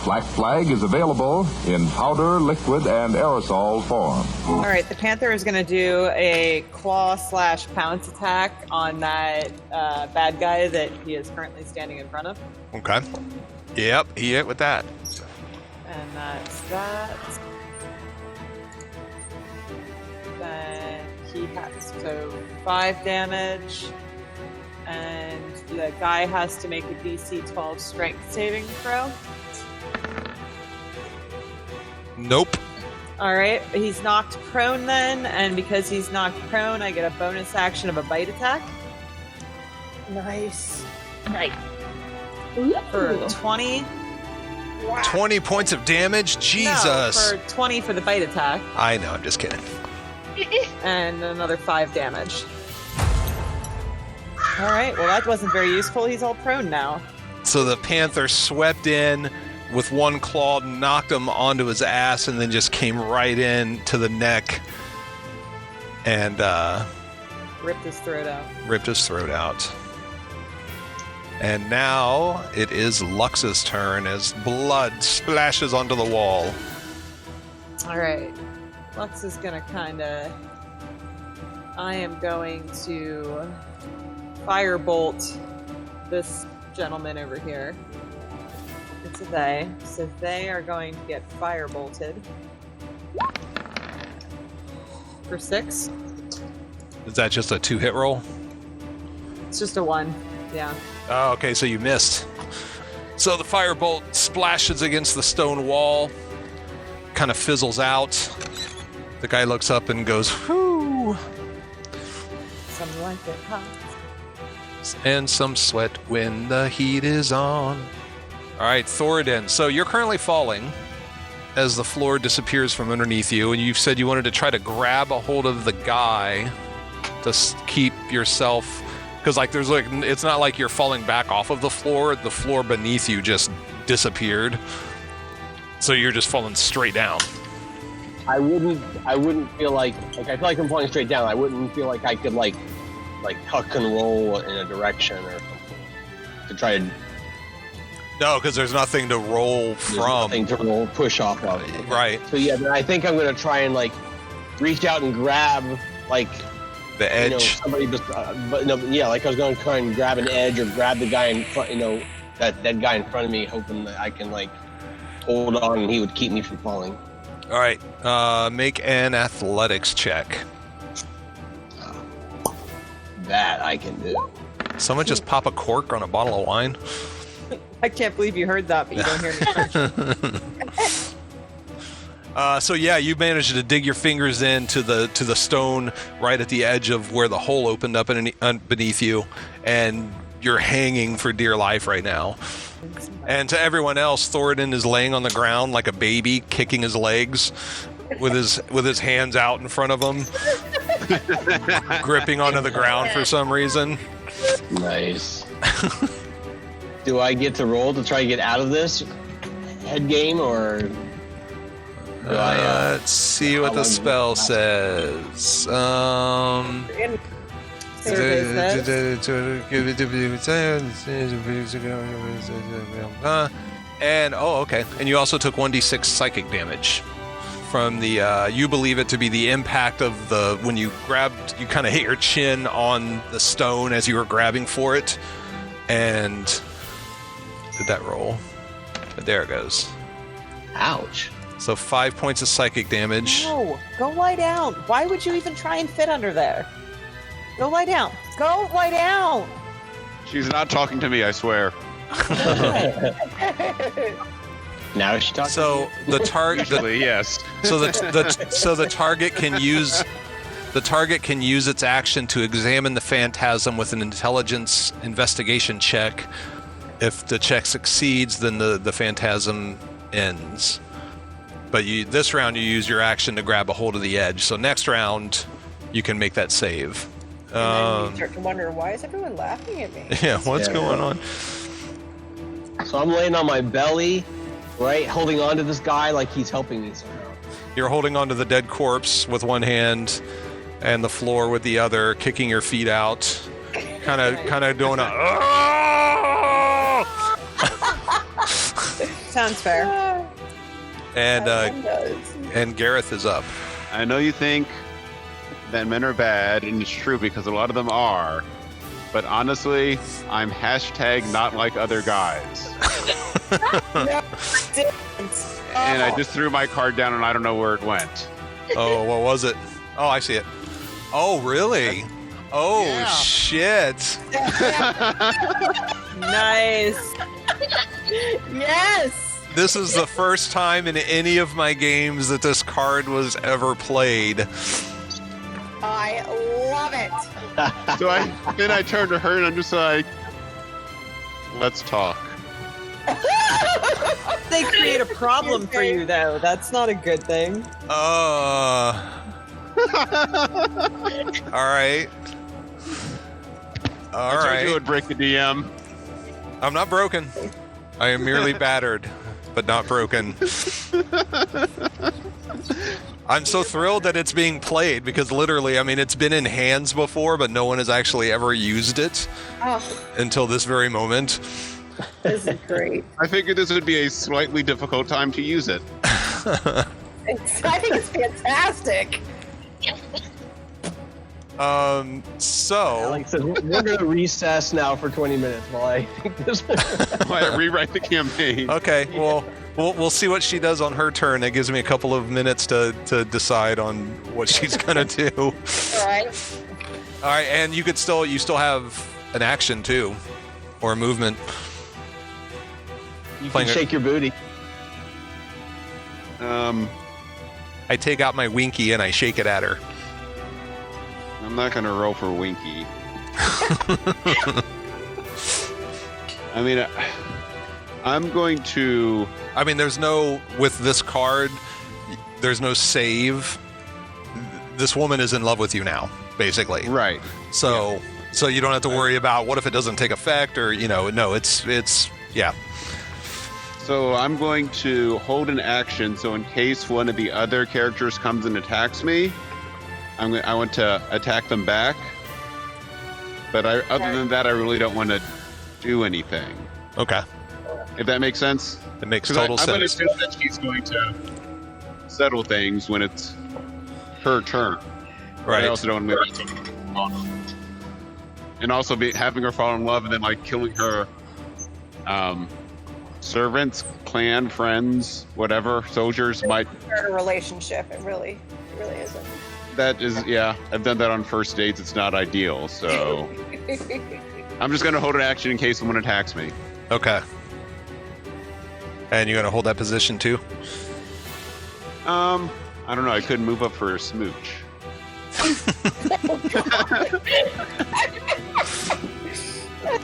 [SPEAKER 9] Black Flag is available in powder, liquid, and aerosol form.
[SPEAKER 3] All right, the Panther is going to do a claw/pounce attack on that bad guy that he is currently standing in front of.
[SPEAKER 1] Okay. Yep, he hit with that.
[SPEAKER 3] And that's that. Then he has to 5 damage. And the guy has to make a DC 12 strength saving throw.
[SPEAKER 1] Nope.
[SPEAKER 3] All right, he's knocked prone then, and because he's knocked prone, I get a bonus action of a bite attack.
[SPEAKER 2] Nice.
[SPEAKER 3] For 20.
[SPEAKER 2] Wow.
[SPEAKER 1] 20 points of damage? Jesus.
[SPEAKER 3] No, for 20 for the bite attack.
[SPEAKER 1] I know, I'm just kidding.
[SPEAKER 3] And another 5 damage. All right, well, that wasn't very useful. He's all prone now.
[SPEAKER 1] So the Panther swept in with one claw, knocked him onto his ass, and then just came right in to the neck and
[SPEAKER 3] ripped his throat out.
[SPEAKER 1] And now it is Lux's turn as blood splashes onto the wall.
[SPEAKER 3] All right. Lux is going to I am going to firebolt this gentleman over here. It's a they. So they are going to get firebolted. For 6.
[SPEAKER 1] Is that just a 2-hit roll?
[SPEAKER 3] It's just a 1. Yeah.
[SPEAKER 1] Oh, okay, so you missed. So the firebolt splashes against the stone wall, kind of fizzles out. The guy looks up and goes, whoo!
[SPEAKER 3] Some like it hot.
[SPEAKER 1] And some sweat when the heat is on. All right, Thoradin. So you're currently falling as the floor disappears from underneath you, and you've said you wanted to try to grab a hold of the guy to keep yourself, because it's not like you're falling back off of the floor. The floor beneath you just disappeared, so you're just falling straight down.
[SPEAKER 6] I wouldn't feel like I feel like I'm falling straight down. I wouldn't feel like I could like tuck and roll in a direction or something to try to.
[SPEAKER 1] No, because there's nothing to roll from.
[SPEAKER 6] Nothing to roll, push off of.
[SPEAKER 1] Right.
[SPEAKER 6] So yeah, then I think I'm gonna try and reach out and grab
[SPEAKER 1] the edge.
[SPEAKER 6] Somebody just, I was going to try and grab an edge or grab the guy in front. That guy in front of me, hoping that I can hold on and he would keep me from falling.
[SPEAKER 1] All right, make an athletics check.
[SPEAKER 6] That I can do.
[SPEAKER 1] Someone just pop a cork on a bottle of wine.
[SPEAKER 3] I can't believe you heard that, but you don't hear me.
[SPEAKER 1] So yeah, you managed to dig your fingers into the stone right at the edge of where the hole opened up beneath you, and you're hanging for dear life right now. And to everyone else, Thoradin is laying on the ground like a baby, kicking his legs with his hands out in front of him, gripping onto the ground for some reason.
[SPEAKER 6] Nice. Do I get to roll to try to get out of this head game, or do
[SPEAKER 1] let's see what the spell says. And okay. And you also took 1d6 psychic damage from the. You believe it to be the impact of when you grabbed. You kind of hit your chin on the stone as you were grabbing for it, and did that roll? But there it goes.
[SPEAKER 6] Ouch.
[SPEAKER 1] So 5 points of psychic damage.
[SPEAKER 3] No, go lie down. Why would you even try and fit under there? Go lie down. Go lie down.
[SPEAKER 5] She's not talking to me, I swear.
[SPEAKER 6] Now she talking.
[SPEAKER 1] So the target.
[SPEAKER 5] Yes.
[SPEAKER 1] So the target can use. The target can use its action to examine the phantasm with an intelligence investigation check. If the check succeeds, then the phantasm ends. But this round you use your action to grab a hold of the edge. So next round, you can make that save.
[SPEAKER 2] And then you start to wonder, why is everyone laughing at me?
[SPEAKER 1] Yeah, what's going on?
[SPEAKER 6] So I'm laying on my belly, right, holding on to this guy like he's helping me somehow.
[SPEAKER 1] You're holding onto the dead corpse with one hand, and the floor with the other, kicking your feet out, kind of doing a.
[SPEAKER 3] Sounds fair.
[SPEAKER 1] And Gareth is up.
[SPEAKER 5] I know you think that men are bad, and it's true because a lot of them are. But honestly, I'm hashtag not like other guys.
[SPEAKER 2] No, I didn't.
[SPEAKER 5] And I just threw my card down and I don't know where it went.
[SPEAKER 1] Oh, what was it? Oh, I see it. Oh, really? Oh,
[SPEAKER 5] Yeah.
[SPEAKER 1] shit.
[SPEAKER 3] Nice.
[SPEAKER 2] Yes.
[SPEAKER 1] This is the first time in any of my games that this card was ever played.
[SPEAKER 2] I love it.
[SPEAKER 5] So then I turned to her and I'm just like, let's talk.
[SPEAKER 3] They create a problem for you, though. That's not a good thing.
[SPEAKER 1] All right. All
[SPEAKER 5] I told
[SPEAKER 1] right.
[SPEAKER 5] you it would break the DM.
[SPEAKER 1] I'm not broken. I am merely battered, but not broken. I'm so thrilled that it's being played because literally, I mean, it's been in hands before, but no one has actually ever used it until this very moment.
[SPEAKER 2] This is great.
[SPEAKER 5] I figured this would be a slightly difficult time to use it.
[SPEAKER 2] I think it's fantastic.
[SPEAKER 1] So
[SPEAKER 6] Alex says, we're going to recess now for 20 minutes while I think this.
[SPEAKER 5] While I rewrite the campaign.
[SPEAKER 1] okay, well, we'll see what she does on her turn. That gives me a couple of minutes to decide on what she's gonna do.
[SPEAKER 2] All right.
[SPEAKER 1] All right, and you still have an action too, or a movement.
[SPEAKER 6] You
[SPEAKER 1] Playing
[SPEAKER 6] can shake your booty.
[SPEAKER 1] I take out my Winky and I shake it at her.
[SPEAKER 5] I'm not going to roll for Winky. I mean, I'm going to...
[SPEAKER 1] I mean, with this card, there's no save. This woman is in love with you now, basically.
[SPEAKER 5] Right.
[SPEAKER 1] So you don't have to worry about what if it doesn't take effect or, no, it's yeah.
[SPEAKER 5] So I'm going to hold an action, so in case one of the other characters comes and attacks me, I want to attack them back. But other than that, I really don't want to do anything.
[SPEAKER 1] Okay.
[SPEAKER 5] If that makes sense?
[SPEAKER 1] It makes total
[SPEAKER 5] I'm going to
[SPEAKER 1] sense.
[SPEAKER 5] assume that she's going to settle things when it's her turn.
[SPEAKER 1] Right.
[SPEAKER 5] I also don't want to and also having her fall in love and then killing her servants, clan, friends, whatever, soldiers might.
[SPEAKER 2] Start a relationship. It really isn't.
[SPEAKER 5] That is, yeah. I've done that on first dates. It's not ideal, so I'm just gonna hold an action in case someone attacks me.
[SPEAKER 1] Okay. And you're gonna hold that position too?
[SPEAKER 5] I don't know. I couldn't move up for a smooch.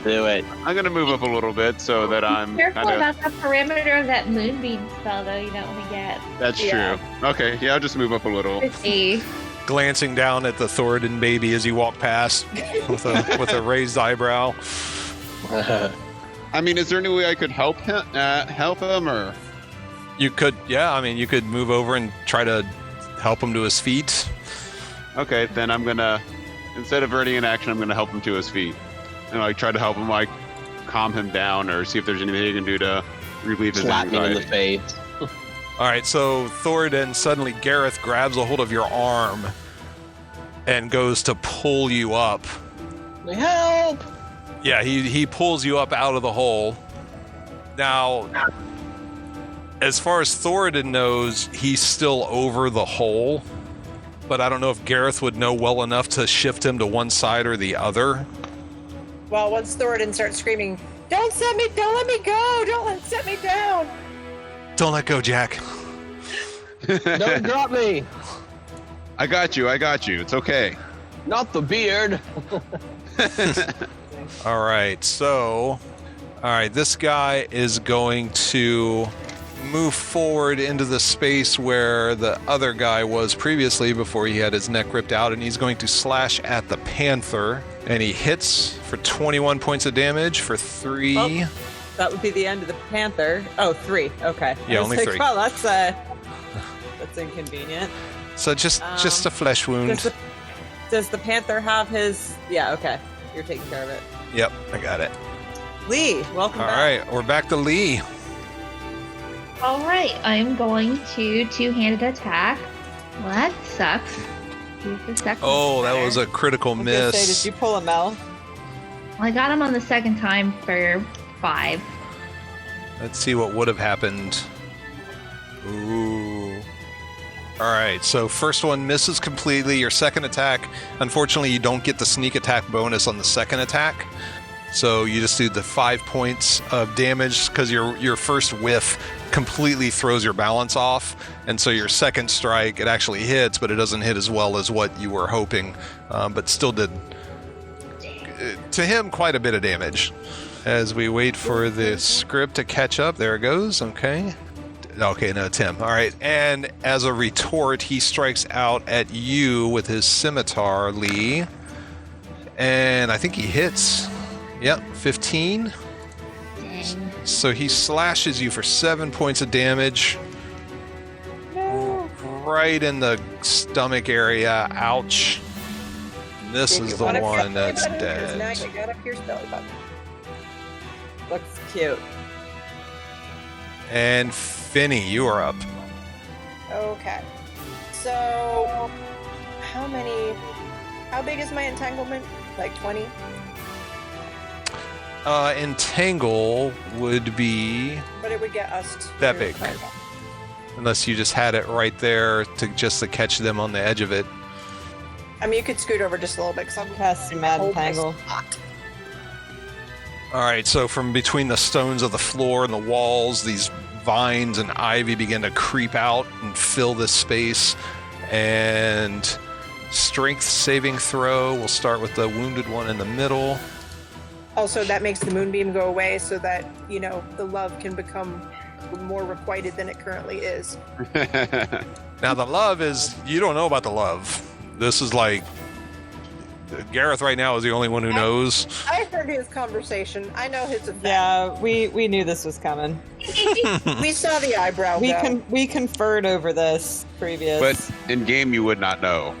[SPEAKER 6] Do it.
[SPEAKER 5] I'm gonna move up a little bit so that I'm
[SPEAKER 4] Careful
[SPEAKER 5] kind of.
[SPEAKER 4] about the perimeter of that moonbeam spell, though. You don't want to get
[SPEAKER 5] That's true. Okay, yeah, I'll just move up a little.
[SPEAKER 4] 50.
[SPEAKER 1] Glancing down at the Thoradin baby as you walk past with a raised eyebrow.
[SPEAKER 5] I mean, is there any way I could help him, or?
[SPEAKER 1] You could, yeah. I mean, you could move over and try to help him to his feet.
[SPEAKER 5] Okay, then I'm gonna, instead of readying an action, I'm gonna help him to his feet, and like try to help him like calm him down, or see if there's anything he can do to relieve his
[SPEAKER 6] Slap me in
[SPEAKER 5] anxiety.
[SPEAKER 6] the face.
[SPEAKER 1] All right, so Thoradin, suddenly Gareth grabs a hold of your arm and goes to pull you up.
[SPEAKER 6] Help!
[SPEAKER 1] Yeah, he pulls you up out of the hole. Now, as far as Thoradin knows, he's still over the hole, but I don't know if Gareth would know well enough to shift him to one side or the other.
[SPEAKER 2] Well, once Thoradin starts screaming, don't let me go! Don't set me down!
[SPEAKER 1] Don't let go, Jack.
[SPEAKER 6] Don't drop me!
[SPEAKER 5] I got you. It's okay.
[SPEAKER 6] Not the beard!
[SPEAKER 1] All right, so... All right, this guy is going to move forward into the space where the other guy was previously before he had his neck ripped out, and he's going to slash at the panther. And he hits for 21 points of damage for 3.
[SPEAKER 3] Well, that would be the end of the panther. Oh, 3. Okay.
[SPEAKER 1] Yeah,
[SPEAKER 3] I was
[SPEAKER 1] only
[SPEAKER 3] like,
[SPEAKER 1] 3.
[SPEAKER 3] Well, that's inconvenient.
[SPEAKER 1] So just a flesh wound.
[SPEAKER 3] Does the panther have his? Yeah. Okay. You're taking care of it.
[SPEAKER 1] Yep, I got it.
[SPEAKER 3] Lee, welcome
[SPEAKER 1] All
[SPEAKER 3] back.
[SPEAKER 1] right, we're back to Lee.
[SPEAKER 4] All right, I'm going to two-handed attack. Well, that sucks. Use the second
[SPEAKER 1] Oh, that
[SPEAKER 4] there.
[SPEAKER 1] was a critical
[SPEAKER 3] I was gonna say,
[SPEAKER 1] miss.
[SPEAKER 3] did you pull a Mel?
[SPEAKER 4] Well, I got him on the second time for 5.
[SPEAKER 1] Let's see what would have happened. Ooh. All right, so first one misses completely. Your second attack, unfortunately, you don't get the sneak attack bonus on the second attack. So you just do the 5 points of damage because your first whiff completely throws your balance off. And so your second strike, it actually hits, but it doesn't hit as well as what you were hoping, but still did, to him, quite a bit of damage. As we wait for the script to catch up, there it goes. Okay, no, Tim. All right, and as a retort, he strikes out at you with his scimitar, Lee. And I think he hits. Yep, 15.
[SPEAKER 4] Dang.
[SPEAKER 1] So he slashes you for 7 points of damage. Right in the stomach area. Ouch. This is the one that's
[SPEAKER 2] Now
[SPEAKER 1] dead.
[SPEAKER 2] you got up your belly button.
[SPEAKER 3] Looks cute.
[SPEAKER 1] And Finny, you are up.
[SPEAKER 2] Okay. So, how big is my entanglement? Like 20?
[SPEAKER 1] Entangle would be
[SPEAKER 2] But it would get us to...
[SPEAKER 1] that big. Unless you just had it right there to catch them on the edge of it.
[SPEAKER 2] I mean, you could scoot over just a little bit because I'm
[SPEAKER 3] Cast Mad Entangle.
[SPEAKER 1] All right, so from between the stones of the floor and the walls, these vines and ivy begin to creep out and fill this space. And strength saving throw. We'll start with the wounded one in the middle.
[SPEAKER 2] Also, that makes the moonbeam go away so that, the love can become more requited than it currently is.
[SPEAKER 1] Now, the love is, you don't know about the love. This is like, Gareth right now is the only one who knows.
[SPEAKER 2] I heard his conversation. I know his effect.
[SPEAKER 3] Yeah, we knew this was coming.
[SPEAKER 2] We saw the eyebrow go.
[SPEAKER 3] We conferred over this previous.
[SPEAKER 5] But in game, you would not know.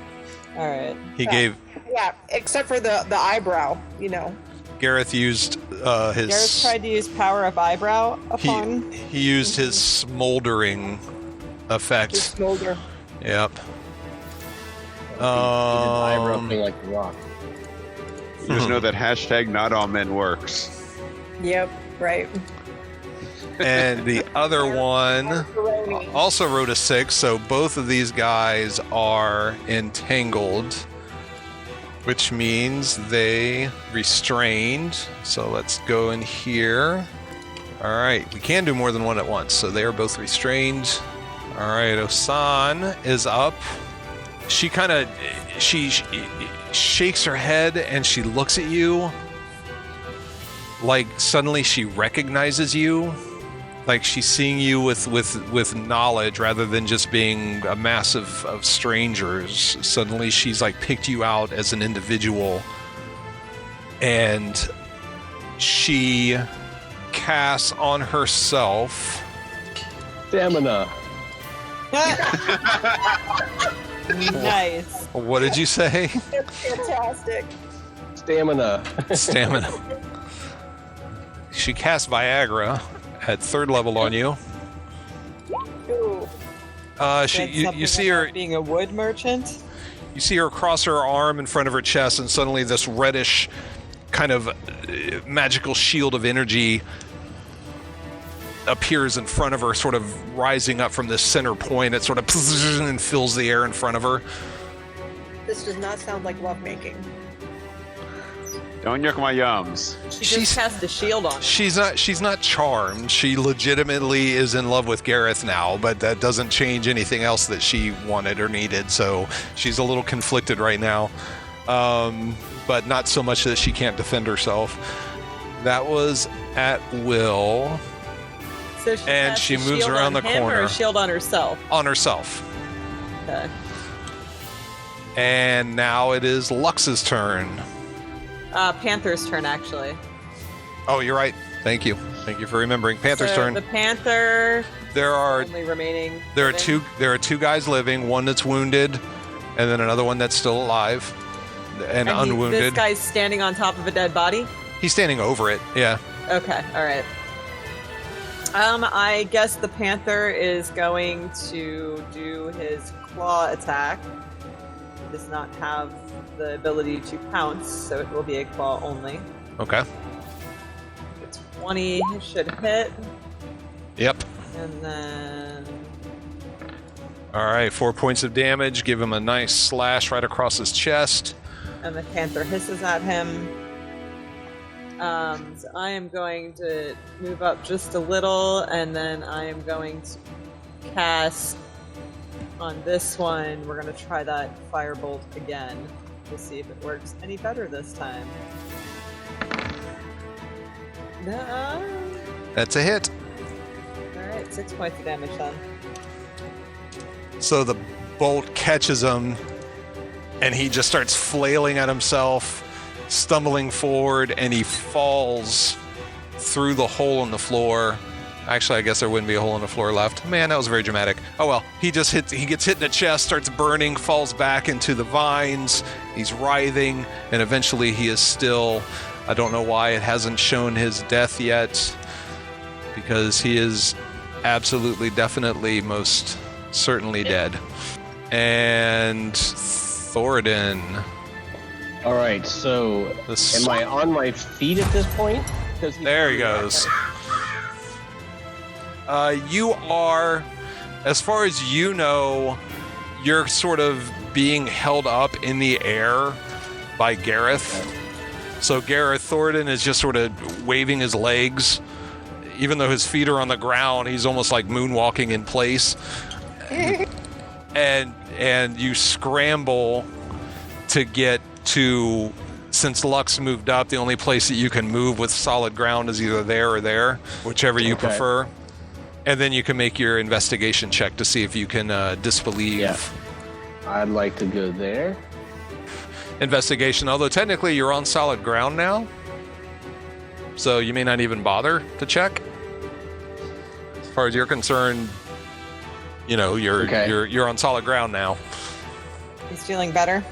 [SPEAKER 3] All right.
[SPEAKER 1] He gave,
[SPEAKER 2] Yeah, except for the eyebrow,
[SPEAKER 1] Gareth used
[SPEAKER 3] Gareth
[SPEAKER 1] his,
[SPEAKER 3] tried to use power of eyebrow upon.
[SPEAKER 1] he used his smoldering effect.
[SPEAKER 2] His smolder.
[SPEAKER 1] Yep.
[SPEAKER 6] Eyebrow thing like the rock.
[SPEAKER 5] Just know that hashtag not all men works.
[SPEAKER 2] Yep, right.
[SPEAKER 1] And the other one also rolled a 6, so both of these guys are entangled, which means they restrained. So let's go in here. All right, we can do more than one at once, so they are both restrained. All right, Osan is up. She kind of she shakes her head and she looks at you like suddenly she recognizes you. Like she's seeing you with knowledge rather than just being a mass of strangers. Suddenly she's like picked you out as an individual, and she casts on herself
[SPEAKER 6] Stamina.
[SPEAKER 3] Nice.
[SPEAKER 1] What did you say?
[SPEAKER 2] That's fantastic.
[SPEAKER 6] Stamina.
[SPEAKER 1] Stamina. She casts Viagra at 3rd level on you.
[SPEAKER 2] Ooh.
[SPEAKER 1] You see her
[SPEAKER 3] being a wood merchant.
[SPEAKER 1] You see her cross her arm in front of her chest, and suddenly this reddish kind of magical shield of energy appears in front of her, sort of rising up from this center point. It sort of and fills the air in front of her.
[SPEAKER 2] This does not sound like lovemaking.
[SPEAKER 5] Don't yuck my yums.
[SPEAKER 3] She just cast a shield on him.
[SPEAKER 1] She's not charmed. She legitimately is in love with Gareth now, but that doesn't change anything else that she wanted or needed. So she's a little conflicted right now, but not so much that she can't defend herself. That was at will.
[SPEAKER 3] So
[SPEAKER 1] and she moves around the corner.
[SPEAKER 3] Or a shield on herself?
[SPEAKER 1] On herself.
[SPEAKER 3] Okay.
[SPEAKER 1] And now it is Lux's turn.
[SPEAKER 3] Panther's turn, actually.
[SPEAKER 1] Oh, you're right. Thank you. Thank you for remembering. Panther's turn.
[SPEAKER 3] The Panther.
[SPEAKER 1] There are
[SPEAKER 3] only remaining.
[SPEAKER 1] There are two guys living. One that's wounded, and then another one that's still alive and unwounded.
[SPEAKER 3] This guy's standing on top of a dead body.
[SPEAKER 1] He's standing over it. Yeah.
[SPEAKER 3] Okay. All right. I guess the Panther is going to do his claw attack. He does not have the ability to pounce, so it will be a claw only.
[SPEAKER 1] Okay.
[SPEAKER 3] 20 should hit.
[SPEAKER 1] Yep.
[SPEAKER 3] And then...
[SPEAKER 1] All right, 4 points of damage. Give him a nice slash right across his chest.
[SPEAKER 3] And the Panther hisses at him. So I am going to move up just a little, and then I am going to cast on this one. We're going to try that firebolt again to see if it works any better this time. No.
[SPEAKER 1] That's a hit.
[SPEAKER 3] Alright, 6 points of damage then.
[SPEAKER 1] So the bolt catches him, and he just starts flailing at himself, stumbling forward, and he falls through the hole in the floor. Actually, I guess there wouldn't be a hole in the floor left. Man, that was very dramatic. Oh well, he gets hit in the chest, starts burning, falls back into the vines. He's writhing, and eventually he is still. I don't know why it hasn't shown his death yet, because he is absolutely, definitely, most certainly dead. And Thoradin.
[SPEAKER 6] All right, so am I on my feet at this point?
[SPEAKER 1] There he goes. You are, as far as you know, you're sort of being held up in the air by Gareth. So Gareth, Thoradin is just sort of waving his legs. Even though his feet are on the ground, he's almost like moonwalking in place. And you scramble to get to, since Lux moved up, the only place that you can move with solid ground is either there or there, whichever you prefer. And then you can make your investigation check to see if you can disbelieve.
[SPEAKER 6] Yeah. I'd like to go there.
[SPEAKER 1] Investigation, although technically you're on solid ground now, so you may not even bother to check. As far as you're concerned, you know, you're on solid ground now.
[SPEAKER 3] He's feeling better.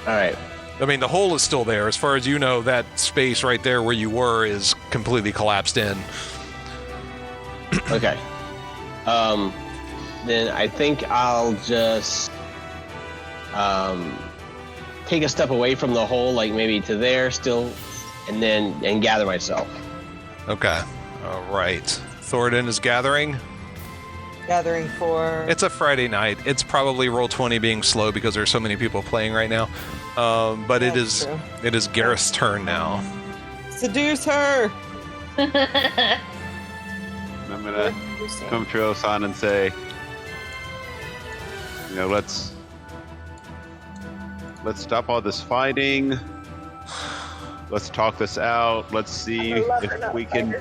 [SPEAKER 6] All right.
[SPEAKER 1] I mean, the hole is still there. As far as you know, that space right there where you were is completely collapsed in.
[SPEAKER 6] Okay. Then I think I'll just take a step away from the hole, like maybe to there still, and gather myself.
[SPEAKER 1] Okay. All right. Thoradin is gathering.
[SPEAKER 3] Gathering for.
[SPEAKER 1] It's a Friday night. It's probably Roll20 being slow because there's so many people playing right now. But it is
[SPEAKER 3] true.
[SPEAKER 1] it is Gareth's turn now.
[SPEAKER 3] Seduce her!
[SPEAKER 5] And I'm gonna come to Osan and say, let's stop all this fighting. Let's talk this out. Let's see if we can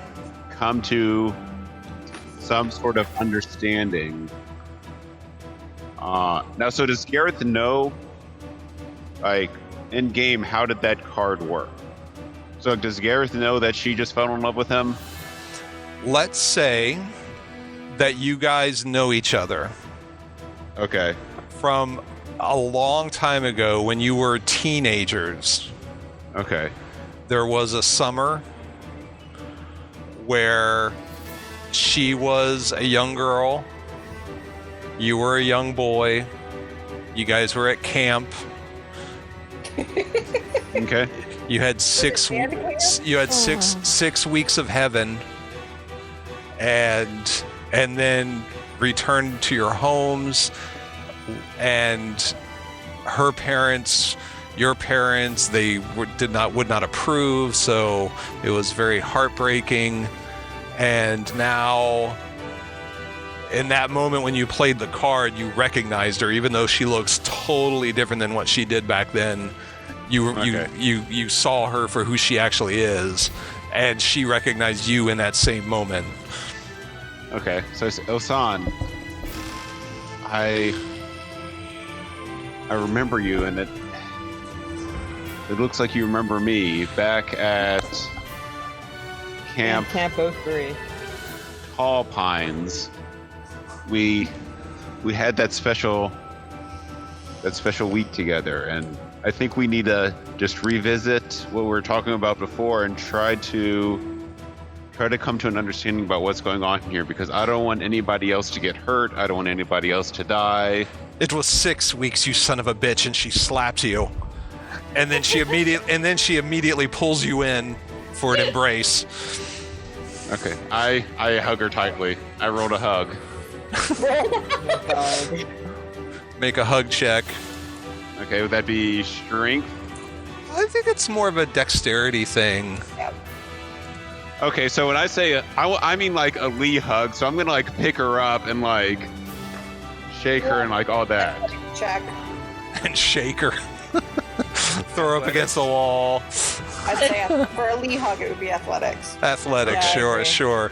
[SPEAKER 5] come to some sort of understanding. Now, so does Gareth know, like, in game, how did that card work? So does Gareth know that she just fell in love with him?
[SPEAKER 1] Let's say that you guys know each other
[SPEAKER 5] Okay.
[SPEAKER 1] from a long time ago when you were teenagers.
[SPEAKER 5] Okay.
[SPEAKER 1] There was a summer where she was a young girl, you were a young boy, you guys were at camp.
[SPEAKER 5] Okay.
[SPEAKER 1] You had six weeks of heaven, and then returned to your homes, and her parents, your parents, they would not approve, so it was very heartbreaking. And now, in that moment when you played the card, you recognized her, even though she looks totally different than what she did back then. You saw her for who she actually is, and she recognized you in that same moment.
[SPEAKER 5] Okay. So Osan, I remember you, and it looks like you remember me back at Camp
[SPEAKER 3] 03.
[SPEAKER 5] Tall Pines. We had that special week together, and I think we need to just revisit what we were talking about before and try to come to an understanding about what's going on here, because I don't want anybody else to get hurt. I don't want anybody else to die.
[SPEAKER 1] It was 6 weeks, you son of a bitch, and she slaps you, and then she immediately pulls you in for an embrace.
[SPEAKER 5] Okay, I hug her tightly. I rolled a hug.
[SPEAKER 1] Make a hug check.
[SPEAKER 5] Okay, would that be strength?
[SPEAKER 1] I think it's more of a dexterity thing.
[SPEAKER 2] Yep.
[SPEAKER 5] Okay, so when I say I mean like a Lee hug, so I'm gonna like pick her up and like shake her and like all that.
[SPEAKER 2] Check.
[SPEAKER 1] And shake her. Throw her up against the wall.
[SPEAKER 2] I'd say for a Lee hug, it would be athletics.
[SPEAKER 1] Athletics,
[SPEAKER 3] Yeah,
[SPEAKER 1] sure.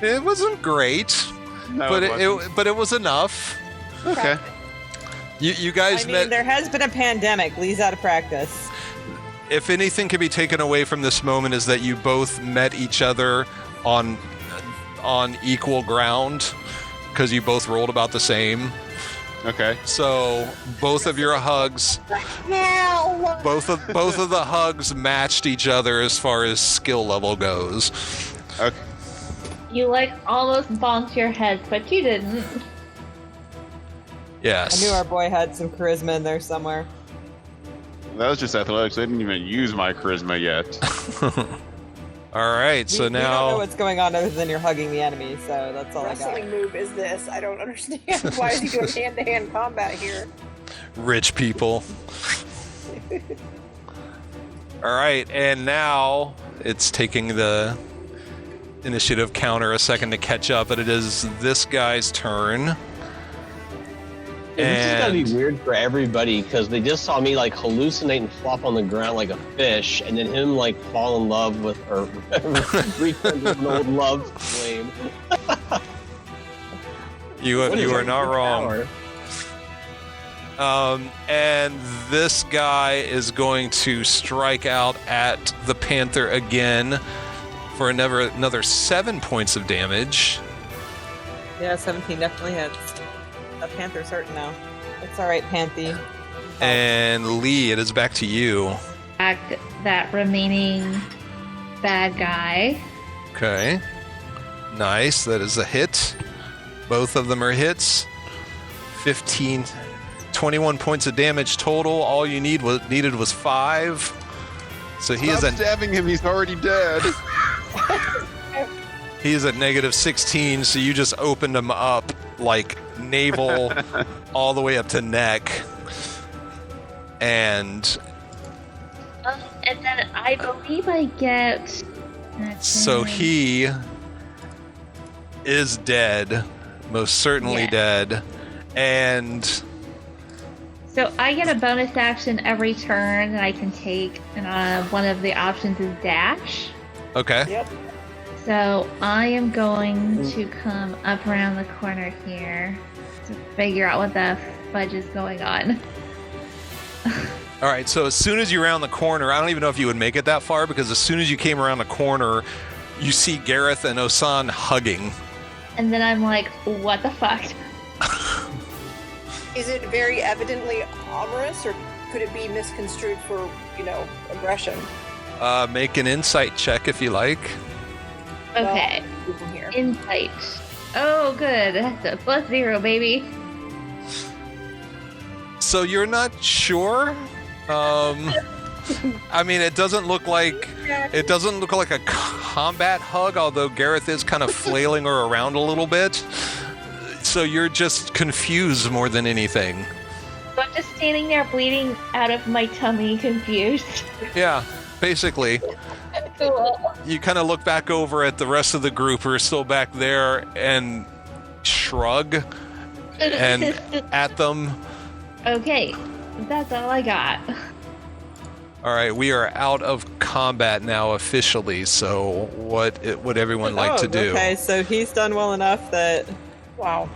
[SPEAKER 1] It wasn't great,
[SPEAKER 5] No,
[SPEAKER 1] but it was enough.
[SPEAKER 5] okay.
[SPEAKER 1] You guys met.
[SPEAKER 3] There has been a pandemic. Lee's out of practice.
[SPEAKER 1] If anything can be taken away from this moment is that you both met each other on equal ground, because you both rolled about the same.
[SPEAKER 5] Okay.
[SPEAKER 1] So both of your hugs, both of the hugs matched each other as far as skill level goes.
[SPEAKER 5] Okay.
[SPEAKER 4] You almost bonked your head, but you didn't.
[SPEAKER 1] Yes.
[SPEAKER 3] I knew our boy had some charisma in there somewhere.
[SPEAKER 5] That was just athletics. I didn't even use my charisma yet.
[SPEAKER 1] All right. So
[SPEAKER 3] we don't know
[SPEAKER 1] now
[SPEAKER 3] what's going on other than you're hugging the enemy, so that's all I
[SPEAKER 2] Wrestling
[SPEAKER 3] got.
[SPEAKER 2] move is this? I don't understand. Why is he doing hand-to-hand combat here?
[SPEAKER 1] rich people. All right, and now it's taking the initiative counter a second to catch up, but it is this guy's turn.
[SPEAKER 6] This is gotta be weird for everybody because they just saw me like hallucinate and flop on the ground like a fish, and then him like fall in love with her, rekindle an old love flame.
[SPEAKER 1] You are not wrong. And this guy is going to strike out at the Panther again for another 7 points of damage.
[SPEAKER 3] Yeah, 17 definitely hits. That Panther's hurting now. It's alright, Panthy.
[SPEAKER 1] And Lee, it is back to you.
[SPEAKER 4] Back that remaining bad guy.
[SPEAKER 1] Okay. Nice. That is a hit. Both of them are hits. 21 points of damage total. All you needed was 5. So he
[SPEAKER 5] Stop stabbing him. He's already dead.
[SPEAKER 1] He is at -16, so you just opened him up like navel all the way up to neck. And
[SPEAKER 4] then I believe I get...
[SPEAKER 1] so he is dead, most certainly dead. And
[SPEAKER 4] so I get a bonus action every turn that I can take, and one of the options is dash.
[SPEAKER 1] okay.
[SPEAKER 2] Yep.
[SPEAKER 4] So I am going to come up around the corner here to figure out what the fudge is going on.
[SPEAKER 1] All right, so as soon as you round the corner, I don't even know if you would make it that far, because as soon as you came around the corner, you see Gareth and Osan hugging.
[SPEAKER 4] And then I'm like, what the fuck?
[SPEAKER 2] Is it very evidently amorous, or could it be misconstrued for, aggression?
[SPEAKER 1] Make an insight check if you like.
[SPEAKER 4] Okay.
[SPEAKER 2] You can hear.
[SPEAKER 4] Insight. Oh, good. That's a +0, baby.
[SPEAKER 1] So you're not sure? I mean, it doesn't look like a combat hug, although Gareth is kind of flailing her around a little bit. So you're just confused more than anything.
[SPEAKER 4] So I'm just standing there bleeding out of my tummy, confused.
[SPEAKER 1] Yeah, basically.
[SPEAKER 4] Cool.
[SPEAKER 1] You kind of look back over at the rest of the group who are still back there and shrug and at them.
[SPEAKER 4] Okay, that's all I got.
[SPEAKER 1] All right, we are out of combat now officially, so what would everyone like to do?
[SPEAKER 3] Okay, so he's done well enough that...
[SPEAKER 2] Wow.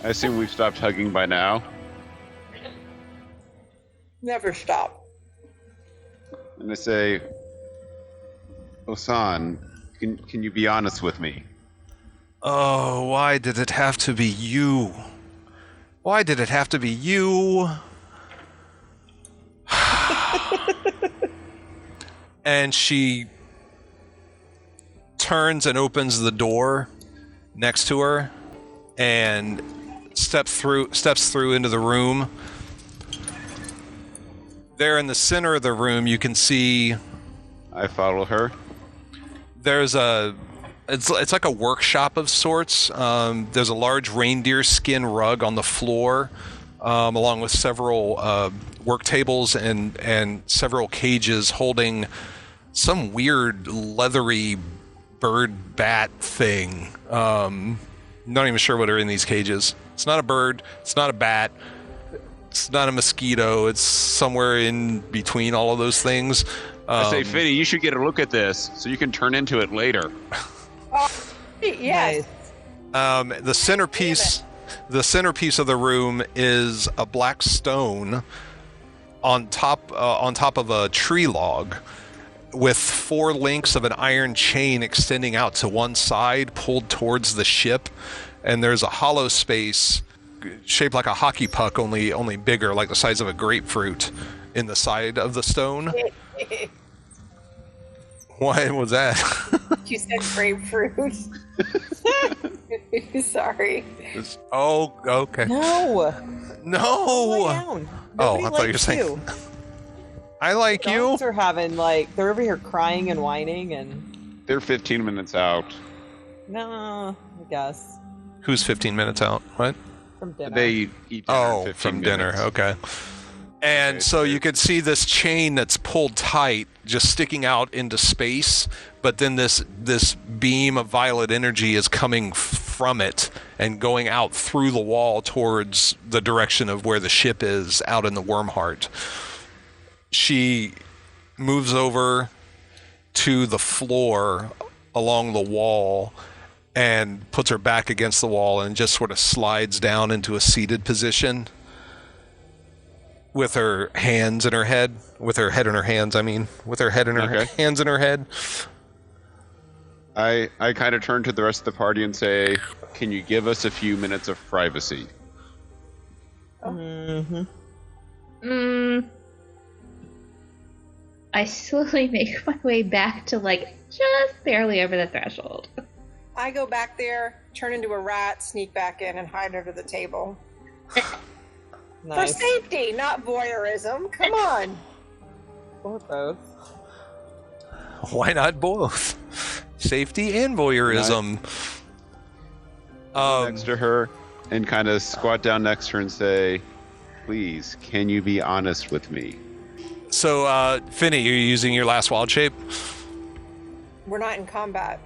[SPEAKER 5] I assume we've stopped hugging by now.
[SPEAKER 2] Never stop.
[SPEAKER 5] And I say, Osan, can you be honest with me?
[SPEAKER 1] Oh, why did it have to be you? Why did it have to be you? And she turns and opens the door next to her and steps through into the room. There in the center of the room, you can see...
[SPEAKER 5] I follow her.
[SPEAKER 1] There's it's like a workshop of sorts. There's a large reindeer skin rug on the floor, along with several work tables and several cages holding some weird leathery bird bat thing. Not even sure what are in these cages. It's not a bird. It's not a bat. It's not a mosquito. It's somewhere in between all of those things.
[SPEAKER 5] I say, Finny, you should get a look at this so you can turn into it later.
[SPEAKER 2] Yes.
[SPEAKER 1] The centerpiece of the room is a black stone on top of a tree log, with 4 links of an iron chain extending out to one side, pulled towards the ship, and there's a hollow space shaped like a hockey puck, only bigger, like the size of a grapefruit, in the side of the stone. What was that?
[SPEAKER 2] You said grapefruit. Sorry.
[SPEAKER 1] Oh, okay.
[SPEAKER 3] No!
[SPEAKER 1] No!
[SPEAKER 3] Lay down.
[SPEAKER 1] Oh,
[SPEAKER 3] Nobody
[SPEAKER 1] I thought you were
[SPEAKER 3] likes
[SPEAKER 1] saying... I like you.
[SPEAKER 3] Dogs are having, they're over here crying and whining and...
[SPEAKER 5] They're 15 minutes out.
[SPEAKER 3] No, I guess.
[SPEAKER 1] Who's 15 minutes out? What?
[SPEAKER 3] From dinner.
[SPEAKER 5] They eat dinner in 15
[SPEAKER 1] from
[SPEAKER 5] minutes.
[SPEAKER 1] dinner. Okay. And so you could see this chain that's pulled tight, just sticking out into space, but then this beam of violet energy is coming from it and going out through the wall towards the direction of where the ship is out in the Wormheart. She moves over to the floor along the wall and puts her back against the wall and just sort of slides down into a seated position with her hands in her head, with her head in her hands, with her head in her hands in her head.
[SPEAKER 5] I kind of turn to the rest of the party and say, can you give us a few minutes of privacy?
[SPEAKER 4] I slowly make my way back to just barely over the threshold.
[SPEAKER 2] I go back there, turn into a rat, sneak back in, and hide under the table.
[SPEAKER 3] Nice.
[SPEAKER 2] For safety, not voyeurism. Come on.
[SPEAKER 3] Or both.
[SPEAKER 1] Why not both? Safety and voyeurism.
[SPEAKER 5] Next to her and kind of squat down next to her and say, please, can you be honest with me?
[SPEAKER 1] So, Finny, you're using your last wild shape?
[SPEAKER 2] We're not in combat.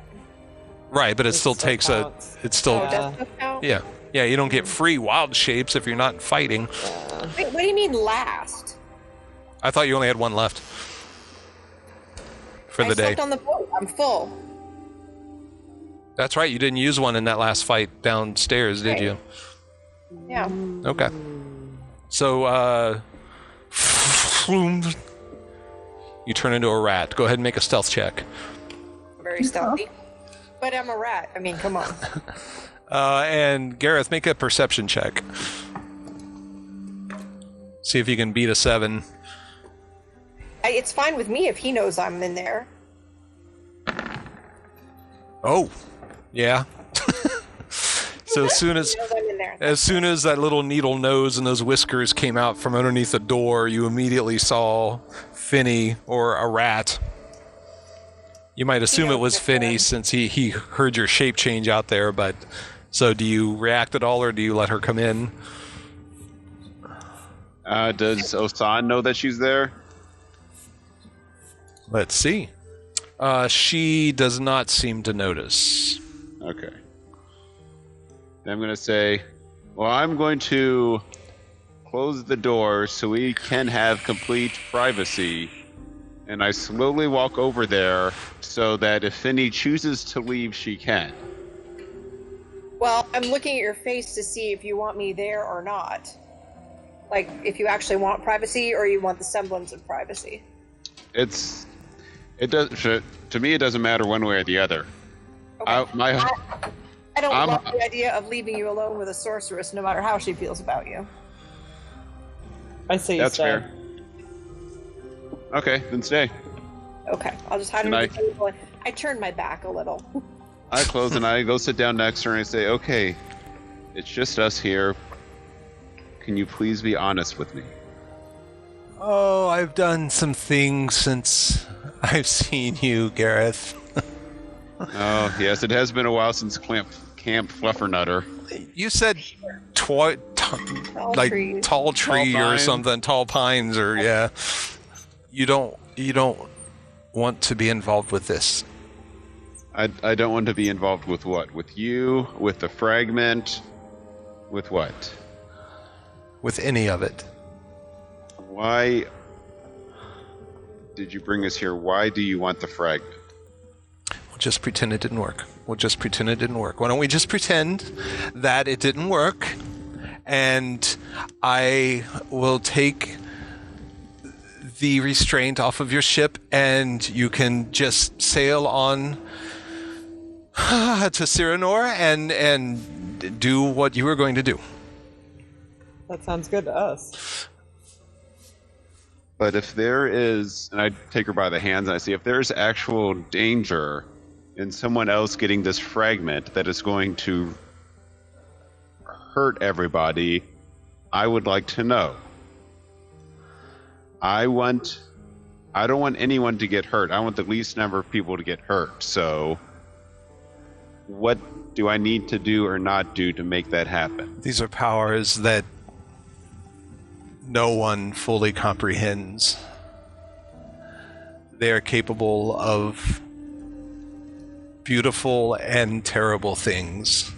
[SPEAKER 1] Right, but it still takes a...
[SPEAKER 3] counts.
[SPEAKER 1] It's still...
[SPEAKER 2] Oh, does that count?
[SPEAKER 1] Yeah. Yeah, you don't get free wild shapes if you're not fighting.
[SPEAKER 2] Wait, what do you mean last?
[SPEAKER 1] I thought you only had one left. For the
[SPEAKER 2] I
[SPEAKER 1] day.
[SPEAKER 2] slept on the boat. I'm full.
[SPEAKER 1] That's right, you didn't use one in that last fight downstairs, did
[SPEAKER 2] Right.
[SPEAKER 1] you?
[SPEAKER 2] Yeah.
[SPEAKER 1] Okay. So, you turn into a rat. Go ahead and make a stealth check.
[SPEAKER 2] Very stealthy. But I'm a rat. I mean, come on.
[SPEAKER 1] And Gareth, make a perception check. See if you can beat a 7.
[SPEAKER 2] It's fine with me if he knows I'm in there.
[SPEAKER 1] Oh, yeah. So as soon as
[SPEAKER 2] He knows I'm in there.
[SPEAKER 1] that little needle nose and those whiskers came out from underneath the door, you immediately saw Finny or a rat. You might assume it was Finny since he heard your shape change out there, but so do you react at all or do you let her come in?
[SPEAKER 5] Does Osan know that she's there?
[SPEAKER 1] Let's see. She does not seem to notice.
[SPEAKER 5] Okay. Then I'm going to say, well, I'm going to close the door so we can have complete privacy. And I slowly walk over there so that if Finny chooses to leave, she can.
[SPEAKER 2] Well, I'm looking at your face to see if you want me there or not. Like, if you actually want privacy or you want the semblance of privacy.
[SPEAKER 5] To me, it doesn't matter one way or the other.
[SPEAKER 2] Okay. I don't
[SPEAKER 5] I'm-
[SPEAKER 2] love the idea of leaving you alone with a sorceress, no matter how she feels about you.
[SPEAKER 3] I say you
[SPEAKER 5] That's
[SPEAKER 3] stay.
[SPEAKER 5] fair. Okay, then stay.
[SPEAKER 2] Okay, I'll just hide
[SPEAKER 5] And
[SPEAKER 2] under the table. I turn my back a little.
[SPEAKER 5] I close and I go sit down next to her and I say, okay, it's just us here. Can you please be honest with me?
[SPEAKER 1] Oh, I've done some things since I've seen you, Gareth.
[SPEAKER 5] Oh, yes, it has been a while since Camp Fluffernutter.
[SPEAKER 1] You said
[SPEAKER 2] Tall trees.
[SPEAKER 1] tall tree
[SPEAKER 5] Tall
[SPEAKER 1] or
[SPEAKER 5] pine.
[SPEAKER 1] something, tall pines or yeah. You don't want to be involved with this.
[SPEAKER 5] I don't want to be involved with what? With you? With the fragment? With what?
[SPEAKER 1] With any of it.
[SPEAKER 5] Why did you bring us here? Why do you want the fragment?
[SPEAKER 1] We'll just pretend it didn't work. Why don't we just pretend that it didn't work, and I will take the restraint off of your ship, and you can just sail on to Cyranor and do what you were going to do.
[SPEAKER 3] That sounds good to us.
[SPEAKER 5] But if there is, and I take her by the hands and I say, if there's actual danger in someone else getting this fragment that is going to hurt everybody, I would like to know. I don't want anyone to get hurt. I want the least number of people to get hurt. So what do I need to do or not do to make that happen?
[SPEAKER 1] These are powers that no one fully comprehends. They are capable of beautiful and terrible things.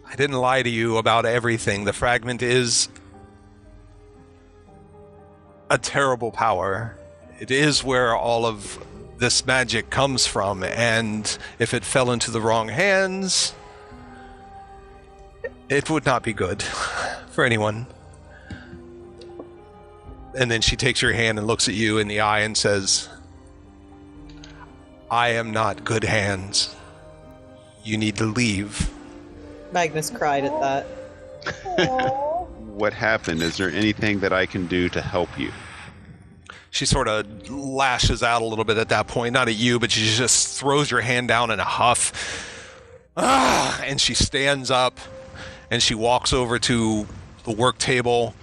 [SPEAKER 1] I didn't lie to you about everything. The fragment is a terrible power. It is where all of this magic comes from, and if it fell into the wrong hands, it would not be good for anyone. And then she takes your hand and looks at you in the eye and says, I am not good hands. You need to leave.
[SPEAKER 3] Magnus cried at that.
[SPEAKER 5] What happened? Is there anything that I can do to help you?
[SPEAKER 1] She sort of lashes out a little bit at that point, not at you, but she just throws your hand down in a huff. And she stands up and she walks over to the work table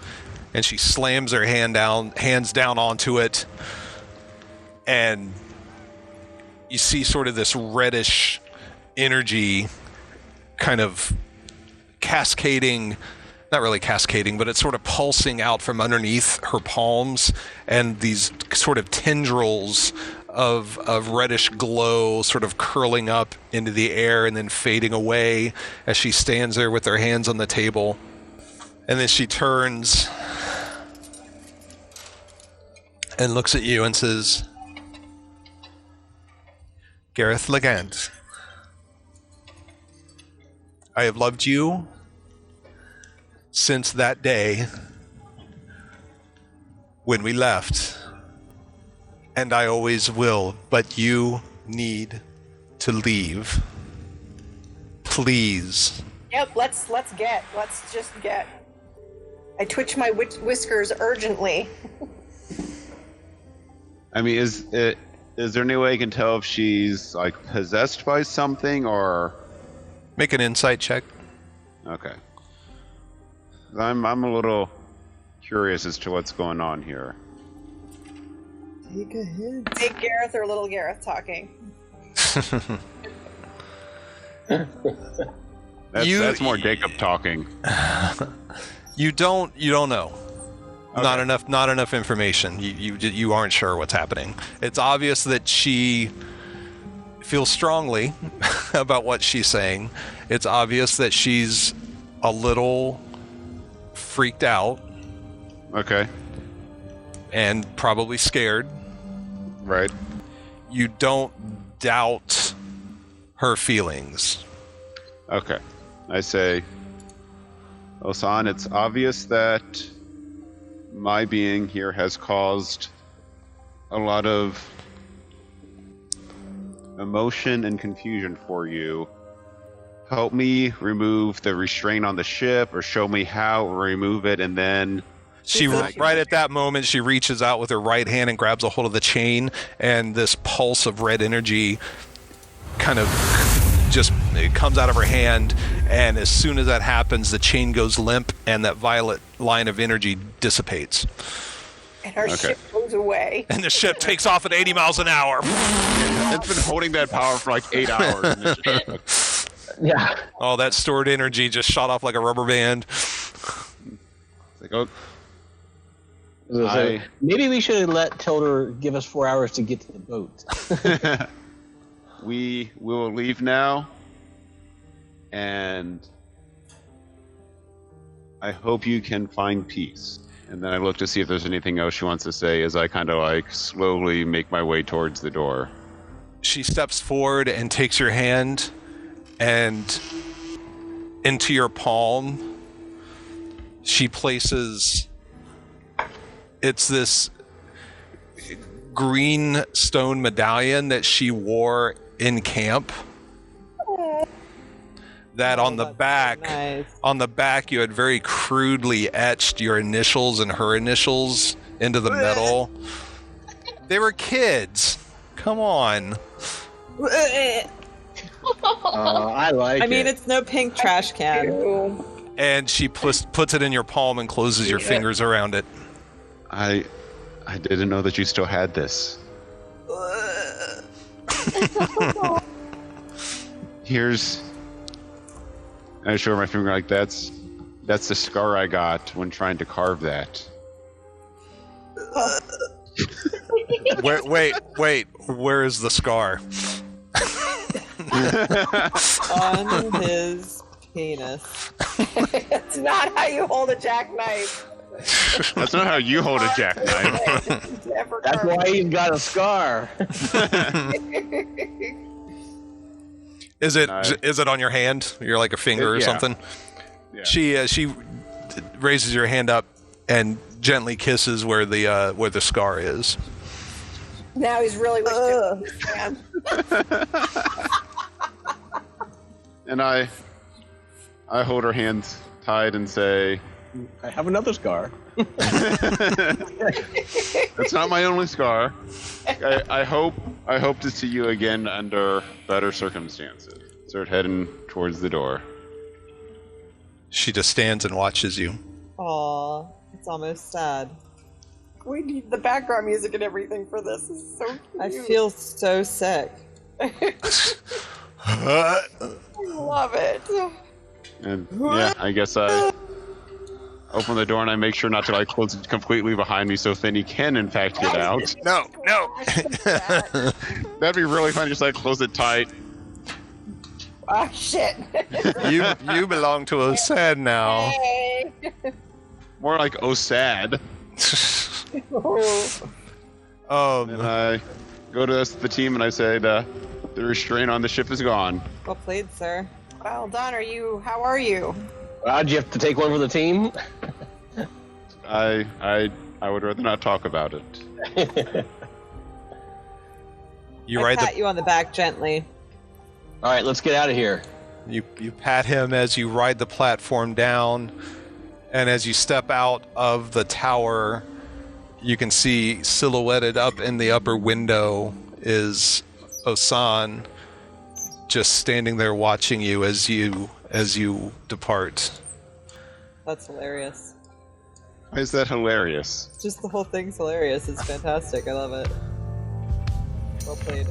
[SPEAKER 1] and she slams her hands down onto it and you see sort of this reddish energy kind of cascading, not really cascading, but it's sort of pulsing out from underneath her palms, and these sort of tendrils of reddish glow sort of curling up into the air and then fading away as she stands there with her hands on the table. And then she turns and looks at you and says, Gareth Legant, I have loved you since that day when we left, and I always will, but you need to leave. Please.
[SPEAKER 2] Yep, let's just get. I twitch my whiskers urgently.
[SPEAKER 5] I mean, is there any way I can tell if she's like possessed by something or?
[SPEAKER 1] Make an insight check.
[SPEAKER 5] Okay. I'm a little curious as to what's going on here.
[SPEAKER 3] Take a hint.
[SPEAKER 2] Big Gareth or little Gareth talking?
[SPEAKER 5] That's more Jacob talking.
[SPEAKER 1] You don't know.
[SPEAKER 5] Okay.
[SPEAKER 1] Not enough information. You aren't sure what's happening. It's obvious that she feels strongly about what she's saying. It's obvious that she's a little freaked out.
[SPEAKER 5] Okay.
[SPEAKER 1] And probably scared.
[SPEAKER 5] Right.
[SPEAKER 1] You don't doubt her feelings.
[SPEAKER 5] Okay. I say, Osan, it's obvious that my being here has caused a lot of emotion and confusion for you. Help me remove the restraint on the ship, or show me how, or remove it, and then...
[SPEAKER 1] Right at that moment, she reaches out with her right hand and grabs a hold of the chain, and this pulse of red energy kind of it comes out of her hand, and as soon as that happens, the chain goes limp, and that violet line of energy dissipates.
[SPEAKER 2] And our ship goes away.
[SPEAKER 1] And the ship takes off at 80 miles an hour.
[SPEAKER 5] It's been holding that power for like 8 hours.
[SPEAKER 6] Yeah.
[SPEAKER 1] Oh, that stored energy just shot off like a rubber band.
[SPEAKER 5] It's like, oh.
[SPEAKER 6] Maybe we should let Tilder give us 4 hours to get to the boat.
[SPEAKER 5] We will leave now, and I hope you can find peace. And then I look to see if there's anything else she wants to say as I kind of like slowly make my way towards the door.
[SPEAKER 1] She steps forward and takes your hand, and into your palm, she places... It's this green stone medallion that she wore in camp. That on the back, you had very crudely etched your initials and her initials into the metal. They were kids. Come on.
[SPEAKER 6] I like it.
[SPEAKER 3] I mean, it's no pink trash can.
[SPEAKER 1] And she puts it in your palm and closes your fingers around it.
[SPEAKER 5] I didn't know that you still had this. Here's... I show her my finger like, that's the scar I got when trying to carve that.
[SPEAKER 1] Wait, where is the scar?
[SPEAKER 3] On his penis.
[SPEAKER 2] It's not how you hold a jackknife.
[SPEAKER 5] That's not how you hold a jackknife.
[SPEAKER 6] That's why he's got a scar.
[SPEAKER 1] Is it on your hand? You're like a finger or something?
[SPEAKER 5] Yeah.
[SPEAKER 1] She raises your hand up and gently kisses where the scar is.
[SPEAKER 2] Now he's really wishing his hand.
[SPEAKER 5] And I hold her hands tied and say,
[SPEAKER 6] I have another scar.
[SPEAKER 5] that's not my only scar. I hope to see you again under better circumstances. Start heading towards the door.
[SPEAKER 1] She just stands and watches you.
[SPEAKER 3] Aw, it's almost sad.
[SPEAKER 2] We need the background music and everything for this. This is so cute.
[SPEAKER 3] I feel so sick.
[SPEAKER 2] I love it.
[SPEAKER 5] And yeah, I guess I open the door and I make sure not to like close it completely behind me so Finny can in fact get out.
[SPEAKER 1] No.
[SPEAKER 5] That'd be really fun, just like close it tight.
[SPEAKER 2] Ah, shit.
[SPEAKER 1] You belong to Osad now.
[SPEAKER 2] Hey.
[SPEAKER 5] More like oh sad. And I go to the team and I say the restraint on the ship is gone.
[SPEAKER 3] Well played, sir.
[SPEAKER 2] Well done. How are you?
[SPEAKER 6] Did you have to take one for the team?
[SPEAKER 5] I would rather not talk about it.
[SPEAKER 1] You
[SPEAKER 3] I
[SPEAKER 1] ride
[SPEAKER 3] pat you on the back gently.
[SPEAKER 6] All right, let's get out of here.
[SPEAKER 1] You pat him as you ride the platform down, and as you step out of the tower, you can see silhouetted up in the upper window is Osan, just standing there watching you as you depart.
[SPEAKER 3] That's hilarious.
[SPEAKER 5] Why is that hilarious?
[SPEAKER 3] Just the whole thing's hilarious. It's fantastic. I love it. Well played.